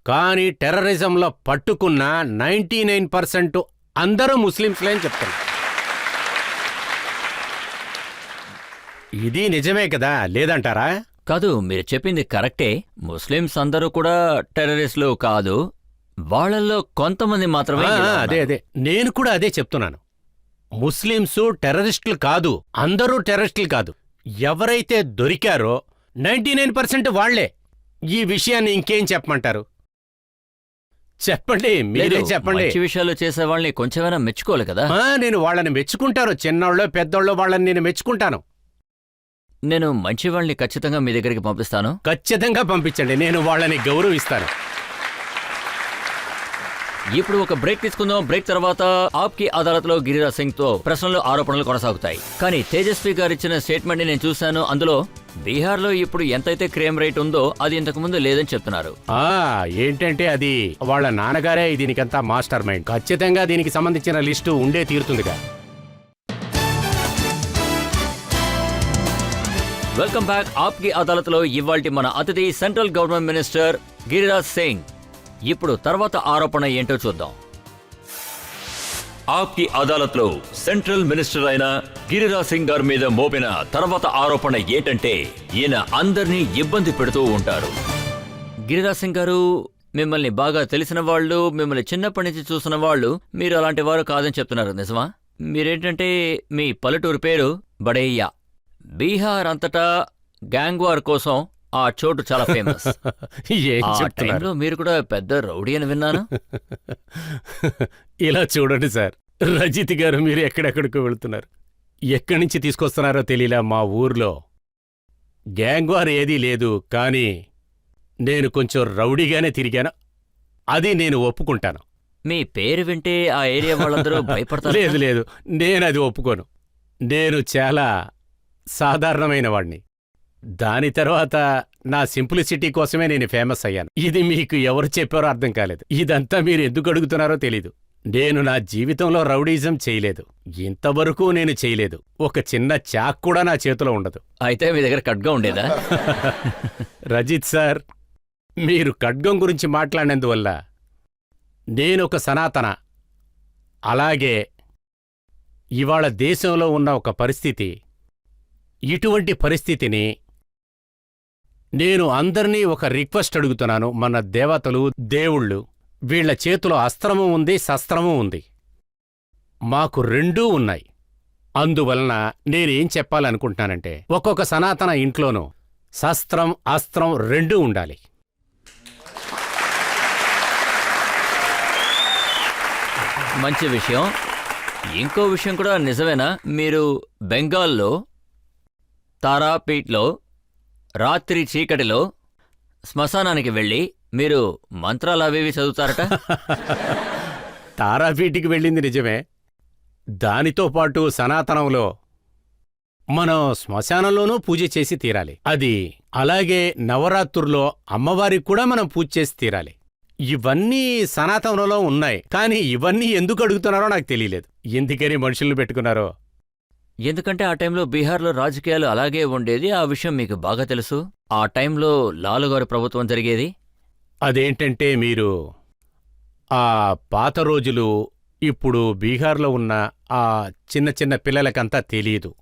కానీ టెర్రరిజంలో పట్టుకున్న 99% అందరూ ముస్లిమ్స్లే అని చెప్తున్నారు. ఇది నిజమే కదా, లేదంటారా? కాదు, మీరు చెప్పింది కరెక్టే. ముస్లిమ్స్ అందరూ కూడా టెర్రరిస్టులు కాదు, వాళ్ళల్లో కొంతమంది మాత్రమే. అదే నేను కూడా అదే చెప్తున్నాను. ముస్లింసు టెర్రరిస్టులు కాదు, అందరూ టెర్రరిస్టులు కాదు. ఎవరైతే దొరికారో 99% వాళ్లే. ఈ విషయాన్ని ఇంకేం చెప్పమంటారు? చెప్పండి, మీరే చెప్పండి. మంచి విషయాలు చేసే వాళ్ళని కొంచెమైనా మెచ్చుకోవాలి కదా. నేను వాళ్ళని మెచ్చుకుంటాను. చిన్నోళ్ళో పెద్దోళ్ళో వాళ్ళని నేను మెచ్చుకుంటాను. నేను మంచి వాళ్ళని ఖచ్చితంగా మీ దగ్గరికి పంపిస్తాను. ఖచ్చితంగా పంపించండి, నేను వాళ్ళని గౌరవిస్తాను. ఇప్పుడు ఒక బ్రేక్ తీసుకుందాం. బ్రేక్ తర్వాత ఆప్కి అదాలత్లో గిరిరాజ్ సింగ్ తో ప్రశ్నలు ఆరోపణలు కొనసాగుతాయి. కానీ తేజస్వి గారు ఇచ్చిన స్టేట్మెంట్ ని నేను చూశాను. అందులో బీహార్లో ఇప్పుడు ఎంతైతే క్రైమ్ రేట్ ఉందో అది ఇంతకు ముందు లేదని చెప్తున్నారు. ఏంటంటే అది వాళ్ళ నాన్నగారే దీనికంతా మాస్టర్ మైండ్. ఖచ్చితంగా దీనికి సంబంధించిన లిస్టు ఉండే తీరుతుందిగా. Welcome back. ఆప్కి అదాలత్లో ఇవాల్టి మన అతిథి central government minister Giriraj Singh. ఇప్పుడు తర్వాత ఆరోపణ ఏంటో చూద్దాం. ఆప్కి అదాలత్లో సెంట్రల్ మినిస్టర్ అయిన గిరిరాజ్ సింగ్ గారి మీద మోపిన తర్వాత ఆరోపణ ఏంటంటే ఈయన అందరినీ ఇబ్బంది పెడుతూ ఉంటారు. గిరిరాజ్ సింగ్ గారు, మిమ్మల్ని బాగా తెలిసిన వాళ్ళు, మిమ్మల్ని చిన్నప్పటి నుంచి చూసిన వాళ్ళు మీరు అలాంటి వారు కాదని చెప్తున్నారు, నిజమా? మీరేంటంటే మీ పల్లెటూరు పేరు బడేయ్యా. బీహార్ అంతటా గ్యాంగ్ వార్ కోసం ఆ చోటు చాలా ఫేమస్. ఏం ఆ చెప్తున్నారు? టైంలో మీరు కూడా పెద్ద రౌడీ అని విన్నాను. ఇలా చూడండి సార్, రజిత్ గారు, మీరు ఎక్కడెక్కడికో వెళుతున్నారు. ఎక్కడి నుంచి తీసుకొస్తున్నారో తెలియలా. మా ఊర్లో గ్యాంగ్ వార్ ఏదీ లేదు, కానీ నేను కొంచెం రౌడీగానే తిరిగాను. అది నేను ఒప్పుకుంటాను. మీ పేరు వింటే ఆ ఏరియా వాళ్ళందరూ భయపడతారు. లేదు లేదు, నేను అది ఒప్పుకోను. నేను చాలా సాధారణమైన వాణ్ణి. దాని తర్వాత నా సింప్లిసిటీ కోసమే నేను ఫేమస్ అయ్యాను. ఇది మీకు ఎవరు చెప్పారో అర్థం కాలేదు. ఇదంతా మీరు ఎందుకు అడుగుతున్నారో తెలీదు. నేను నా జీవితంలో రౌడీజం చేయలేదు, ఇంతవరకు నేను చేయలేదు. ఒక చిన్న చాక్ కూడా నా చేతిలో ఉండదు. అయితే మీ దగ్గర ఖడ్గం ఉండేదా? రజిత్ సార్, మీరు ఖడ్గం గురించి మాట్లాడినందువల్ల నేనొక సనాతన. అలాగే ఇవాళ దేశంలో ఉన్న ఒక పరిస్థితి, ఇటువంటి పరిస్థితిని నేను అందరినీ ఒక రిక్వెస్ట్ అడుగుతున్నాను. మన దేవతలు, దేవుళ్ళు, వీళ్ల చేతిలో అస్త్రము ఉంది, శస్త్రము ఉంది. మాకు రెండూ ఉన్నాయి. అందువలన నేనేం చెప్పాలనుకుంటున్నానంటే, ఒక్కొక్క సనాతన ఇంట్లోనూ శస్త్రం, అస్త్రం రెండూ ఉండాలి. మంచి విషయం. ఇంకో విషయం కూడా నిజమేనా? మీరు బెంగాల్లో తారాపీట్లో రాత్రి చీకటిలో శ్మశానానికి వెళ్ళి మీరు మంత్రాలు అవేవి చదువుతారట. తారాపీఠికి వెళ్ళింది నిజమే. దానితో పాటు సనాతనంలో మనం శ్మశానంలోనూ పూజ చేసి తీరాలి. అది అలాగే నవరాత్రుల్లో అమ్మవారికి కూడా మనం పూజ చేసి తీరాలి. ఇవన్నీ సనాతనంలో ఉన్నాయి. కానీ ఇవన్నీ ఎందుకు అడుగుతున్నారో నాకు తెలియలేదు. ఎందుకని మనుషుల్ని పెట్టుకున్నారో. ఎందుకంటే ఆ టైంలో బీహార్లో రాజకీయాలు అలాగే ఉండేది. ఆ విషయం మీకు బాగా తెలుసు. ఆ టైంలో లాలుగారి ప్రభుత్వం జరిగేది. అదేంటంటే, మీరు ఆ పాత రోజులు ఇప్పుడు బీహార్లో ఉన్న ఆ చిన్న చిన్న పిల్లలకంతా తెలీదు.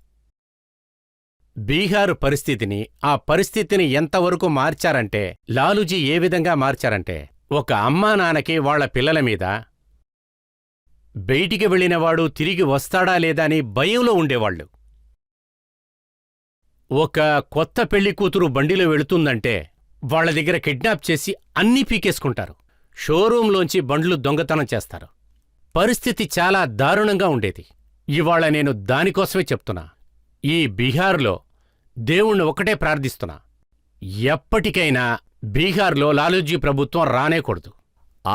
బీహారు పరిస్థితిని, ఆ పరిస్థితిని ఎంతవరకు మార్చారంటే, లాలూజీ ఏ విధంగా మార్చారంటే, ఒక అమ్మా నాన్నకి వాళ్ల పిల్లల మీద బయటికి వెళ్ళినవాడు తిరిగి వస్తాడా లేదా అని భయంలో ఉండేవాళ్లు. ఒక కొత్త పెళ్లి కూతురు బండిలో వెళుతుందంటే వాళ్ల దగ్గర కిడ్నాప్ చేసి అన్నీ పీకేసుకుంటారు. షోరూంలోంచి బండ్లు దొంగతనం చేస్తారు. పరిస్థితి చాలా దారుణంగా ఉండేది. ఇవాళ నేను దానికోసమే చెప్తున్నా. ఈ బీహార్లో దేవుణ్ణి ఒకటే ప్రార్థిస్తున్నా, ఎప్పటికైనా బీహార్లో లాలూజీ ప్రభుత్వం రానేకూడదు.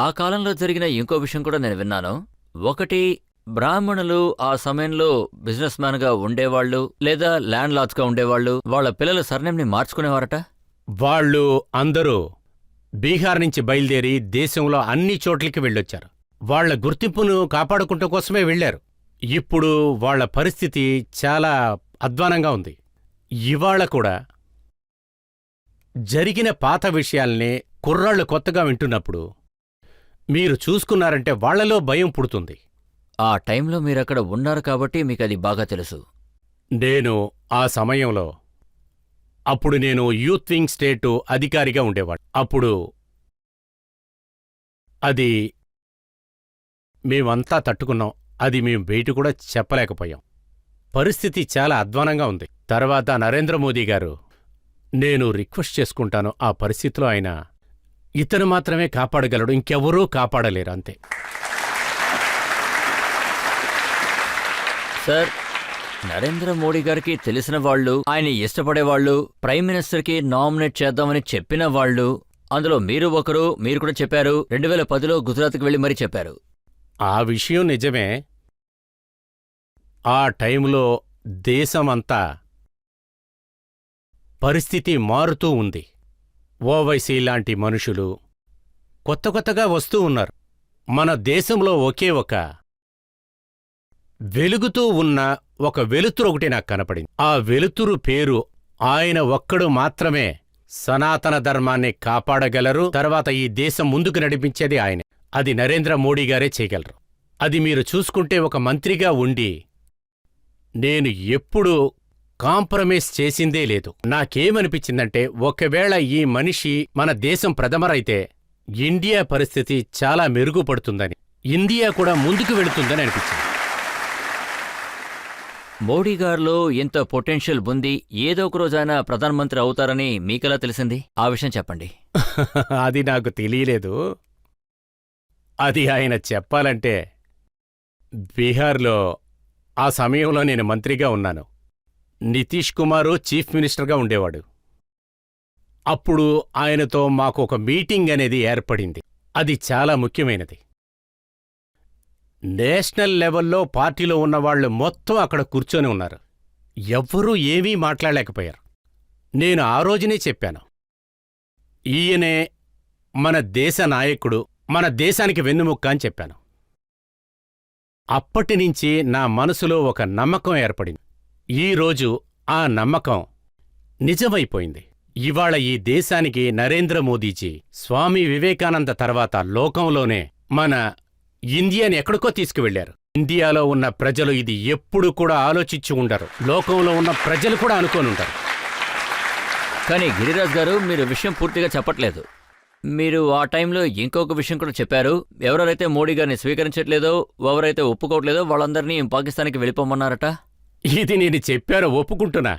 ఆ కాలంలో జరిగిన ఇంకో విషయం కూడా నేను విన్నాను. ఒకటి, బ్రాహ్మణులు ఆ సమయంలో బిజినెస్ మ్యాన్గా ఉండేవాళ్లు లేదా ల్యాండ్ లార్డ్స్గా ఉండేవాళ్లు. వాళ్ల పిల్లల సర్నేమ్ని మార్చుకునేవారట. వాళ్ళు అందరూ బీహార్ నుంచి బయలుదేరి దేశంలో అన్ని చోట్లకి వెళ్ళొచ్చారు. వాళ్ల గుర్తింపును కాపాడుకుంటూ కోసమే వెళ్లారు. ఇప్పుడు వాళ్ల పరిస్థితి చాలా అధ్వానంగా ఉంది. ఇవాళ కూడా జరిగిన పాత విషయాల్నే కుర్రాళ్లు కొత్తగా వింటున్నప్పుడు మీరు చూసుకున్నారంటే వాళ్లలో భయం పుడుతుంది. ఆ టైంలో మీరక్కడ ఉన్నారు కాబట్టి మీకది బాగా తెలుసు. నేను ఆ సమయంలో, అప్పుడు నేను యూత్ వింగ్ స్టేటు అధికారిగా ఉండేవాడు. అప్పుడు అది మేమంతా తట్టుకున్నాం. అది మేం బయట కూడా చెప్పలేకపోయాం. పరిస్థితి చాలా అధ్వానంగా ఉంది. తర్వాత నరేంద్ర మోదీ గారు, నేను రిక్వెస్ట్ చేసుకుంటాను, ఆ పరిస్థితిలో ఆయన ఇతను మాత్రమే కాపాడగలడు, ఇంకెవరూ కాపాడలేరు, అంతే. సార్, నరేంద్ర మోడీ గారికి తెలిసిన వాళ్ళు, ఆయన ఇష్టపడే వాళ్ళు, ప్రైమ్ మినిస్టర్ కి నామినేట్ చేద్దామని చెప్పిన వాళ్ళు, అందులో మీరు ఒకరు. మీరు కూడా చెప్పారు 2010లో గుజరాత్కి వెళ్లి మరీ చెప్పారు. ఆ విషయం నిజమే. ఆ టైంలో దేశమంతా పరిస్థితి మారుతూ ఉంది. ఓవైసీ లాంటి మనుషులు కొత్త కొత్తగా వస్తూ ఉన్నారు. మన దేశంలో ఒకే ఒక వెలుగుతూ ఉన్న ఒక వెలుతురు ఒకటి నాకు కనపడింది. ఆ వెలుతురు పేరు ఆయన ఒక్కడు మాత్రమే సనాతన ధర్మాన్ని కాపాడగలరు. తర్వాత ఈ దేశం ముందుకు నడిపించేది ఆయనే. అది నరేంద్ర మోడీ గారే చేయగలరు. అది మీరు చూసుకుంటే ఒక మంత్రిగా ఉండి నేను ఎప్పుడూ కాంప్రమైజ్ చేసిందే లేదు. నాకేమనిపించిందంటే ఒకవేళ ఈ మనిషి మన దేశం ప్రథమరైతే ఇండియా పరిస్థితి చాలా మెరుగుపడుతుందని, ఇండియా కూడా ముందుకు వెళుతుందని అనిపించింది. మోడీ గారిలో ఇంత పొటెన్షియల్ ఉంది, ఏదో ఒక రోజు ఆయన ప్రధానమంత్రి అవుతారని మీకెలా తెలిసింది? ఆ విషయం చెప్పండి. అది నాకు తెలియలేదు. అది ఆయన చెప్పాలంటే బీహార్లో ఆ సమయంలో నేను మంత్రిగా ఉన్నాను. నితీష్ కుమారు చీఫ్ మినిస్టర్గా ఉండేవాడు. అప్పుడు ఆయనతో మాకు ఒక మీటింగ్ అనేది ఏర్పడింది. అది చాలా ముఖ్యమైనది. నేషనల్ లెవెల్లో పార్టీలో ఉన్నవాళ్లు మొత్తం అక్కడ కూర్చొని ఉన్నారు. ఎవ్వరూ ఏమీ మాట్లాడలేకపోయారు. నేను ఆ రోజునే చెప్పాను, ఈయనే మన దేశ నాయకుడు, మన దేశానికి వెన్నుముక్క అని చెప్పాను. అప్పటినుంచి నా మనసులో ఒక నమ్మకం ఏర్పడింది. ఈరోజు ఆ నమ్మకం నిజమైపోయింది. ఇవాళ ఈ దేశానికి నరేంద్ర మోదీజీ, స్వామి వివేకానంద తర్వాత లోకంలోనే మన ఇండియాని ఎక్కడికో తీసుకువెళ్లారు. ఇండియాలో ఉన్న ప్రజలు ఇది ఎప్పుడు కూడా ఆలోచించి ఉండరు. లోకంలో ఉన్న ప్రజలు కూడా అనుకోనుంటారు. కానీ గిరిరాజ్ గారు, మీరు విషయం పూర్తిగా చెప్పట్లేదు. మీరు ఆ టైంలో ఇంకొక విషయం కూడా చెప్పారు. ఎవరెవరైతే మోడీ గారిని స్వీకరించట్లేదో, ఎవరైతే ఒప్పుకోవట్లేదో వాళ్ళందరినీ పాకిస్తాన్కి వెళ్ళిపోమన్నారట. ఇది నేను చెప్పారో ఒప్పుకుంటున్నా.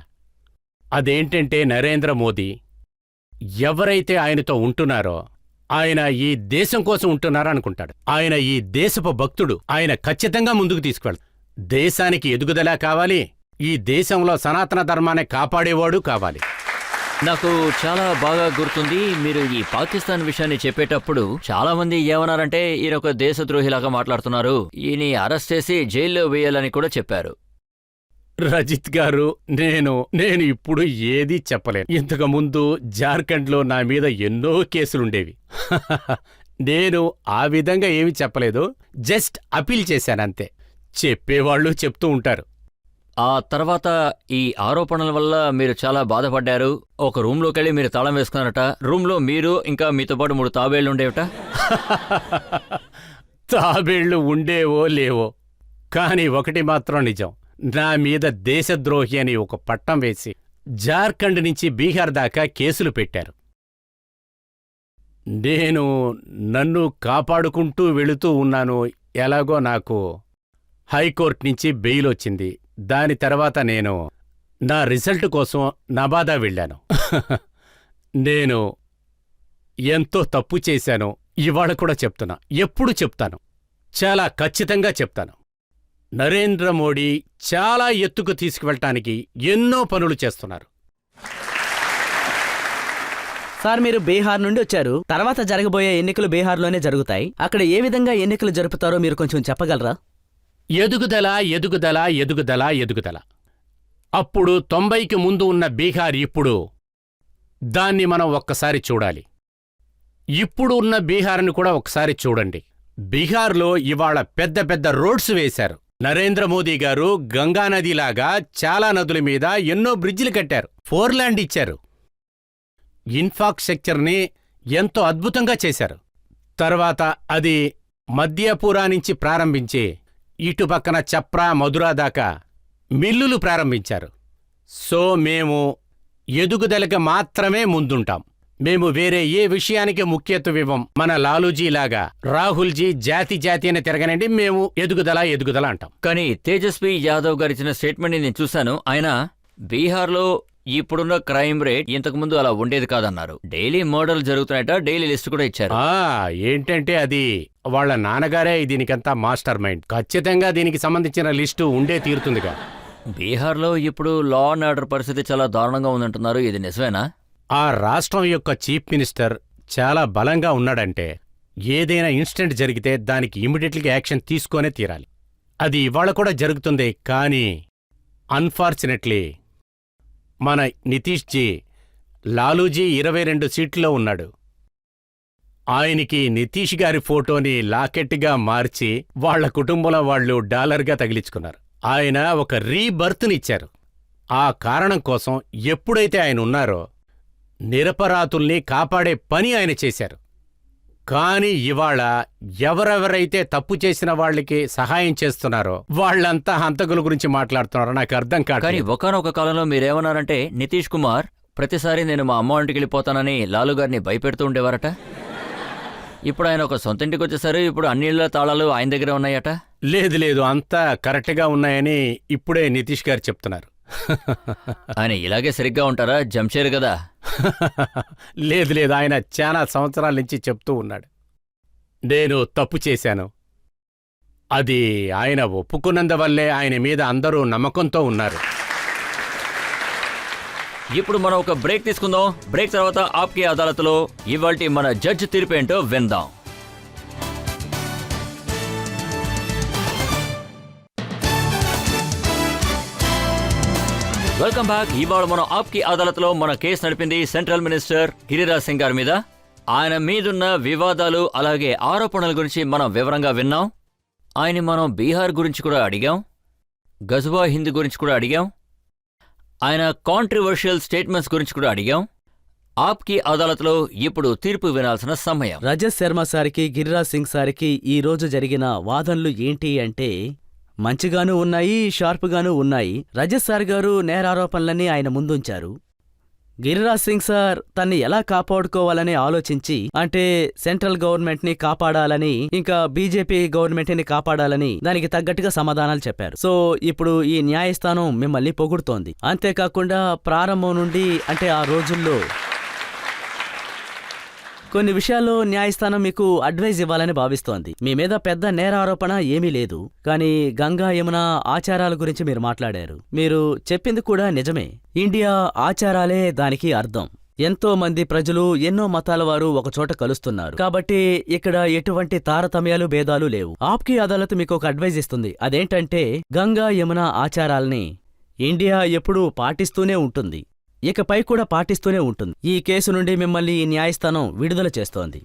అదేంటంటే నరేంద్ర మోదీ ఎవరైతే ఆయనతో ఉంటున్నారో ఆయన ఈ దేశం కోసం ఉంటున్నారనుకుంటాడు. ఆయన ఈ దేశపు భక్తుడు. ఆయన ఖచ్చితంగా ముందుకు తీసుకువెళ్తాడు. దేశానికి ఎదుగుదల కావాలి, ఈ దేశంలో సనాతన ధర్మాన్ని కాపాడేవాడు కావాలి. నాకు చాలా బాగా గుర్తుంది, మీరు ఈ పాకిస్తాన్ విషయాన్ని చెప్పేటప్పుడు చాలా మంది ఏమన్నారంటే ఈయన ఒక దేశద్రోహిలాగా మాట్లాడుతున్నారు, ఈయన అరెస్ట్ చేసి జైల్లో వేయాలని కూడా చెప్పారు. రజిత్ గారు, నేను ఇప్పుడు ఏదీ చెప్పలేను. ఇంతకుముందు జార్ఖండ్లో నా మీద ఎన్నో కేసులుండేవి. నేను ఆ విధంగా ఏమీ చెప్పలేదు, జస్ట్ అపీల్ చేశానంతే. చెప్పేవాళ్లు చెప్తూ ఉంటారు. ఆ తర్వాత ఈ ఆరోపణల వల్ల మీరు చాలా బాధపడ్డారు. ఒక రూమ్లోకెళ్ళి మీరు తాళం వేసుకున్నారట. రూమ్లో మీరు ఇంకా మీతో పాటు 3 తాబేళ్లు ఉండేవట. తాబేళ్లు ఉండేవో లేవో, కాని ఒకటి మాత్రం నిజం, నా మీద దేశద్రోహి అని ఒక పట్టం వేసి జార్ఖండ్ నుంచి బీహార్ దాకా కేసులు పెట్టారు. నన్ను కాపాడుకుంటూ వెళుతూ ఉన్నాను. ఎలాగో నాకు హైకోర్టు నుంచి బెయిల్ వచ్చింది. దాని తర్వాత నేను నా రిజల్ట్ కోసం నవాదా వెళ్ళాను. నేను ఎంతో తప్పు చేశాను. ఇవాళ కూడా చెప్తున్నా, ఎప్పుడు చెప్తాను, చాలా ఖచ్చితంగా చెప్తాను. నరేంద్ర మోడీ చాలా ఎత్తుకు తీసుకువెళ్ళటానికి ఎన్నో పనులు చేస్తున్నారు. సార్, మీరు బీహార్ నుండి వచ్చారు. తర్వాత జరగబోయే ఎన్నికలు బీహార్లోనే జరుగుతాయి. అక్కడ ఏ విధంగా ఎన్నికలు జరుపుతారో మీరు కొంచెం చెప్పగలరా? ఎదుగుదల, ఎదుగుదల, ఎదుగుదల, ఎదుగుదల. అప్పుడు 90కి ముందు ఉన్న బీహార్ ఇప్పుడు, దాన్ని మనం ఒక్కసారి చూడాలి. ఇప్పుడు ఉన్న బీహార్ని కూడా ఒకసారి చూడండి. బీహార్లో ఇవాళ పెద్ద పెద్ద రోడ్స్ వేశారు. నరేంద్ర మోదీ గారు గంగానదిలాగా చాలా నదుల మీద ఎన్నో బ్రిడ్జిలు కట్టారు, 4 ల్యాండ్ ఇచ్చారు. ఇన్ఫ్రాస్ట్రక్చర్ని ఎంతో అద్భుతంగా చేశారు. తర్వాత అది మధ్యపురా నుంచి ప్రారంభించి ఇటు పక్కన చప్రా, మధురా దాకా మిల్లులు ప్రారంభించారు. సో మేము ఎదుగుదలకి మాత్రమే ముందుంటాం. మేము వేరే ఏ విషయానికి ముఖ్యత్వం ఇవ్వం. మన లాలూజీలాగా రాహుల్జీ జాతి అని తిరగనండి, మేము ఎదుగుదల ఎదుగుదల అంటాం. కానీ తేజస్వి యాదవ్ గారు ఇచ్చిన స్టేట్మెంట్ నేను చూశాను. ఆయన బీహార్లో ఇప్పుడున్న క్రైమ్ రేట్ ఇంతకుముందు అలా ఉండేది కాదన్నారు. డైలీ మర్డర్లు జరుగుతున్నాయట, డైలీ లిస్ట్ కూడా ఇచ్చారు. ఏంటంటే అది వాళ్ళ నాన్నగారే దీనికంతా మాస్టర్ మైండ్. ఖచ్చితంగా దీనికి సంబంధించిన లిస్టు ఉండే తీరుతుందిగా. బీహార్లో ఇప్పుడు లా అండ్ ఆర్డర్ పరిస్థితి చాలా దారుణంగా ఉందంటున్నారు, ఇది నిజమేనా? ఆ రాష్ట్రం యొక్క చీఫ్ మినిస్టర్ చాలా బలంగా ఉన్నాడంటే ఏదైనా ఇన్సిడెంట్ జరిగితే దానికి ఇమీడియట్గా యాక్షన్ తీసుకొనే తీరాలి. అది ఇవాళ కూడా జరుగుతుంది. కానీ అన్ఫార్చునేట్లీ మన నితీష్ జీ లాలూజీ 22 సీట్లో ఉన్నాడు. ఆయనకి నితీష్ గారి ఫోటోని లాకెట్గా మార్చి వాళ్ల కుటుంబంలో వాళ్ళు డాలర్గా తగిలించుకున్నారు. ఆయన ఒక రీబర్త్నిచ్చారు. ఆ కారణం కోసం ఎప్పుడైతే ఆయన ఉన్నారో నిరపరాధుల్ని కాపాడే పని ఆయన చేశారు. కాని ఇవాళ ఎవరెవరైతే తప్పు చేసిన వాళ్ళకి సహాయం చేస్తున్నారో వాళ్ళంతా హంతకుల గురించి మాట్లాడుతున్నారో నాకు అర్థం కానీ కాదు. ఒకనొక కాలంలో మీరేమన్నారంటే నితీష్ కుమార్ ప్రతిసారి నేను మా అమ్మ ఇంటికి వెళ్ళిపోతానని లాలు గారిని భయపెడుతూ ఉండేవారట. ఇప్పుడు ఆయన ఒక సొంత ఇంటికి వచ్చేసరి, ఇప్పుడు అన్ని ఇళ్ల తాళాలు ఆయన దగ్గర ఉన్నాయట. లేదు లేదు, అంతా కరెక్ట్గా ఉన్నాయని ఇప్పుడే నితీష్ గారు చెప్తున్నారు. ఆయన ఇలాగే సరిగ్గా ఉంటారా? జంషేర్ కదా. లేదు లేదు, ఆయన చాలా సంవత్సరాల నుంచి చెప్తూ ఉన్నాడు, నేను తప్పు చేశాను. అది ఆయన ఒప్పుకున్నందువల్లే ఆయన మీద అందరూ నమ్మకంతో ఉన్నారు. ఇప్పుడు మనం ఒక బ్రేక్ తీసుకుందాం. బ్రేక్ తర్వాత ఆప్కే అదాలత్లో ఇవాల్టి మన జడ్జి తీర్పు ఏంటో విందాం. Welcome back. ఇవాళ మనం ఆప్కి అదాలత్లో మన కేసు నడిపింది సెంట్రల్ మినిస్టర్ గిరిరాజ్ సింగ్ గారి మీద. ఆయన మీదున్న వివాదాలు అలాగే ఆరోపణల గురించి మనం వివరంగా విన్నాం. ఆయన మనం బీహార్ గురించి కూడా అడిగాం, గజ్వా హింద్ గురించి కూడా అడిగాం, ఆయన కాంట్రవర్షియల్ స్టేట్మెంట్స్ గురించి కూడా అడిగాం. ఆప్కి అదాలత్లో ఇప్పుడు తీర్పు వినాల్సిన సమయం. రజత్ శర్మ సారికి, గిరిరాజ్ సింగ్ సారికి ఈ రోజు జరిగిన వాదనలు ఏంటి అంటే మంచిగానూ ఉన్నాయి, షార్ప్గానూ ఉన్నాయి. రజత్ సార్ గారు నేరారోపణలన్నీ ఆయన ముందుంచారు. గిరిరాజ్ సింగ్ సార్ తన్ని ఎలా కాపాడుకోవాలని ఆలోచించి, అంటే సెంట్రల్ గవర్నమెంట్ ని కాపాడాలని, ఇంకా బీజేపీ గవర్నమెంట్ ని కాపాడాలని దానికి తగ్గట్టుగా సమాధానాలు చెప్పారు. సో ఇప్పుడు ఈ న్యాయస్థానం మిమ్మల్ని పొగుడుతోంది. అంతేకాకుండా ప్రారంభం నుండి, అంటే ఆ రోజుల్లో కొన్ని విషయాల్లో న్యాయస్థానం మీకు అడ్వైజ్ ఇవ్వాలని భావిస్తోంది. మీ మీద పెద్ద నేరారోపణ ఏమీ లేదు, కానీ గంగా యమున ఆచారాల గురించి మీరు మాట్లాడారు. మీరు చెప్పింది కూడా నిజమే. ఇండియా ఆచారాలే దానికి అర్థం. ఎంతో మంది ప్రజలు, ఎన్నో మతాల వారు ఒకచోట కలుస్తున్నారు. కాబట్టి ఇక్కడ ఎటువంటి తారతమ్యాలు, భేదాలు లేవు. ఆప్కి అదాలత్ మీకు ఒక అడ్వైజ్ ఇస్తుంది. అదేంటంటే గంగా యమున ఆచారాల్ని ఇండియా ఎప్పుడూ పాటిస్తూనే ఉంటుంది, ఇకపై కూడా పాటిస్తూనే ఉంటుంది. ఈ కేసు నుండి మిమ్మల్ని ఈ న్యాయస్థానం విడుదల చేస్తోంది.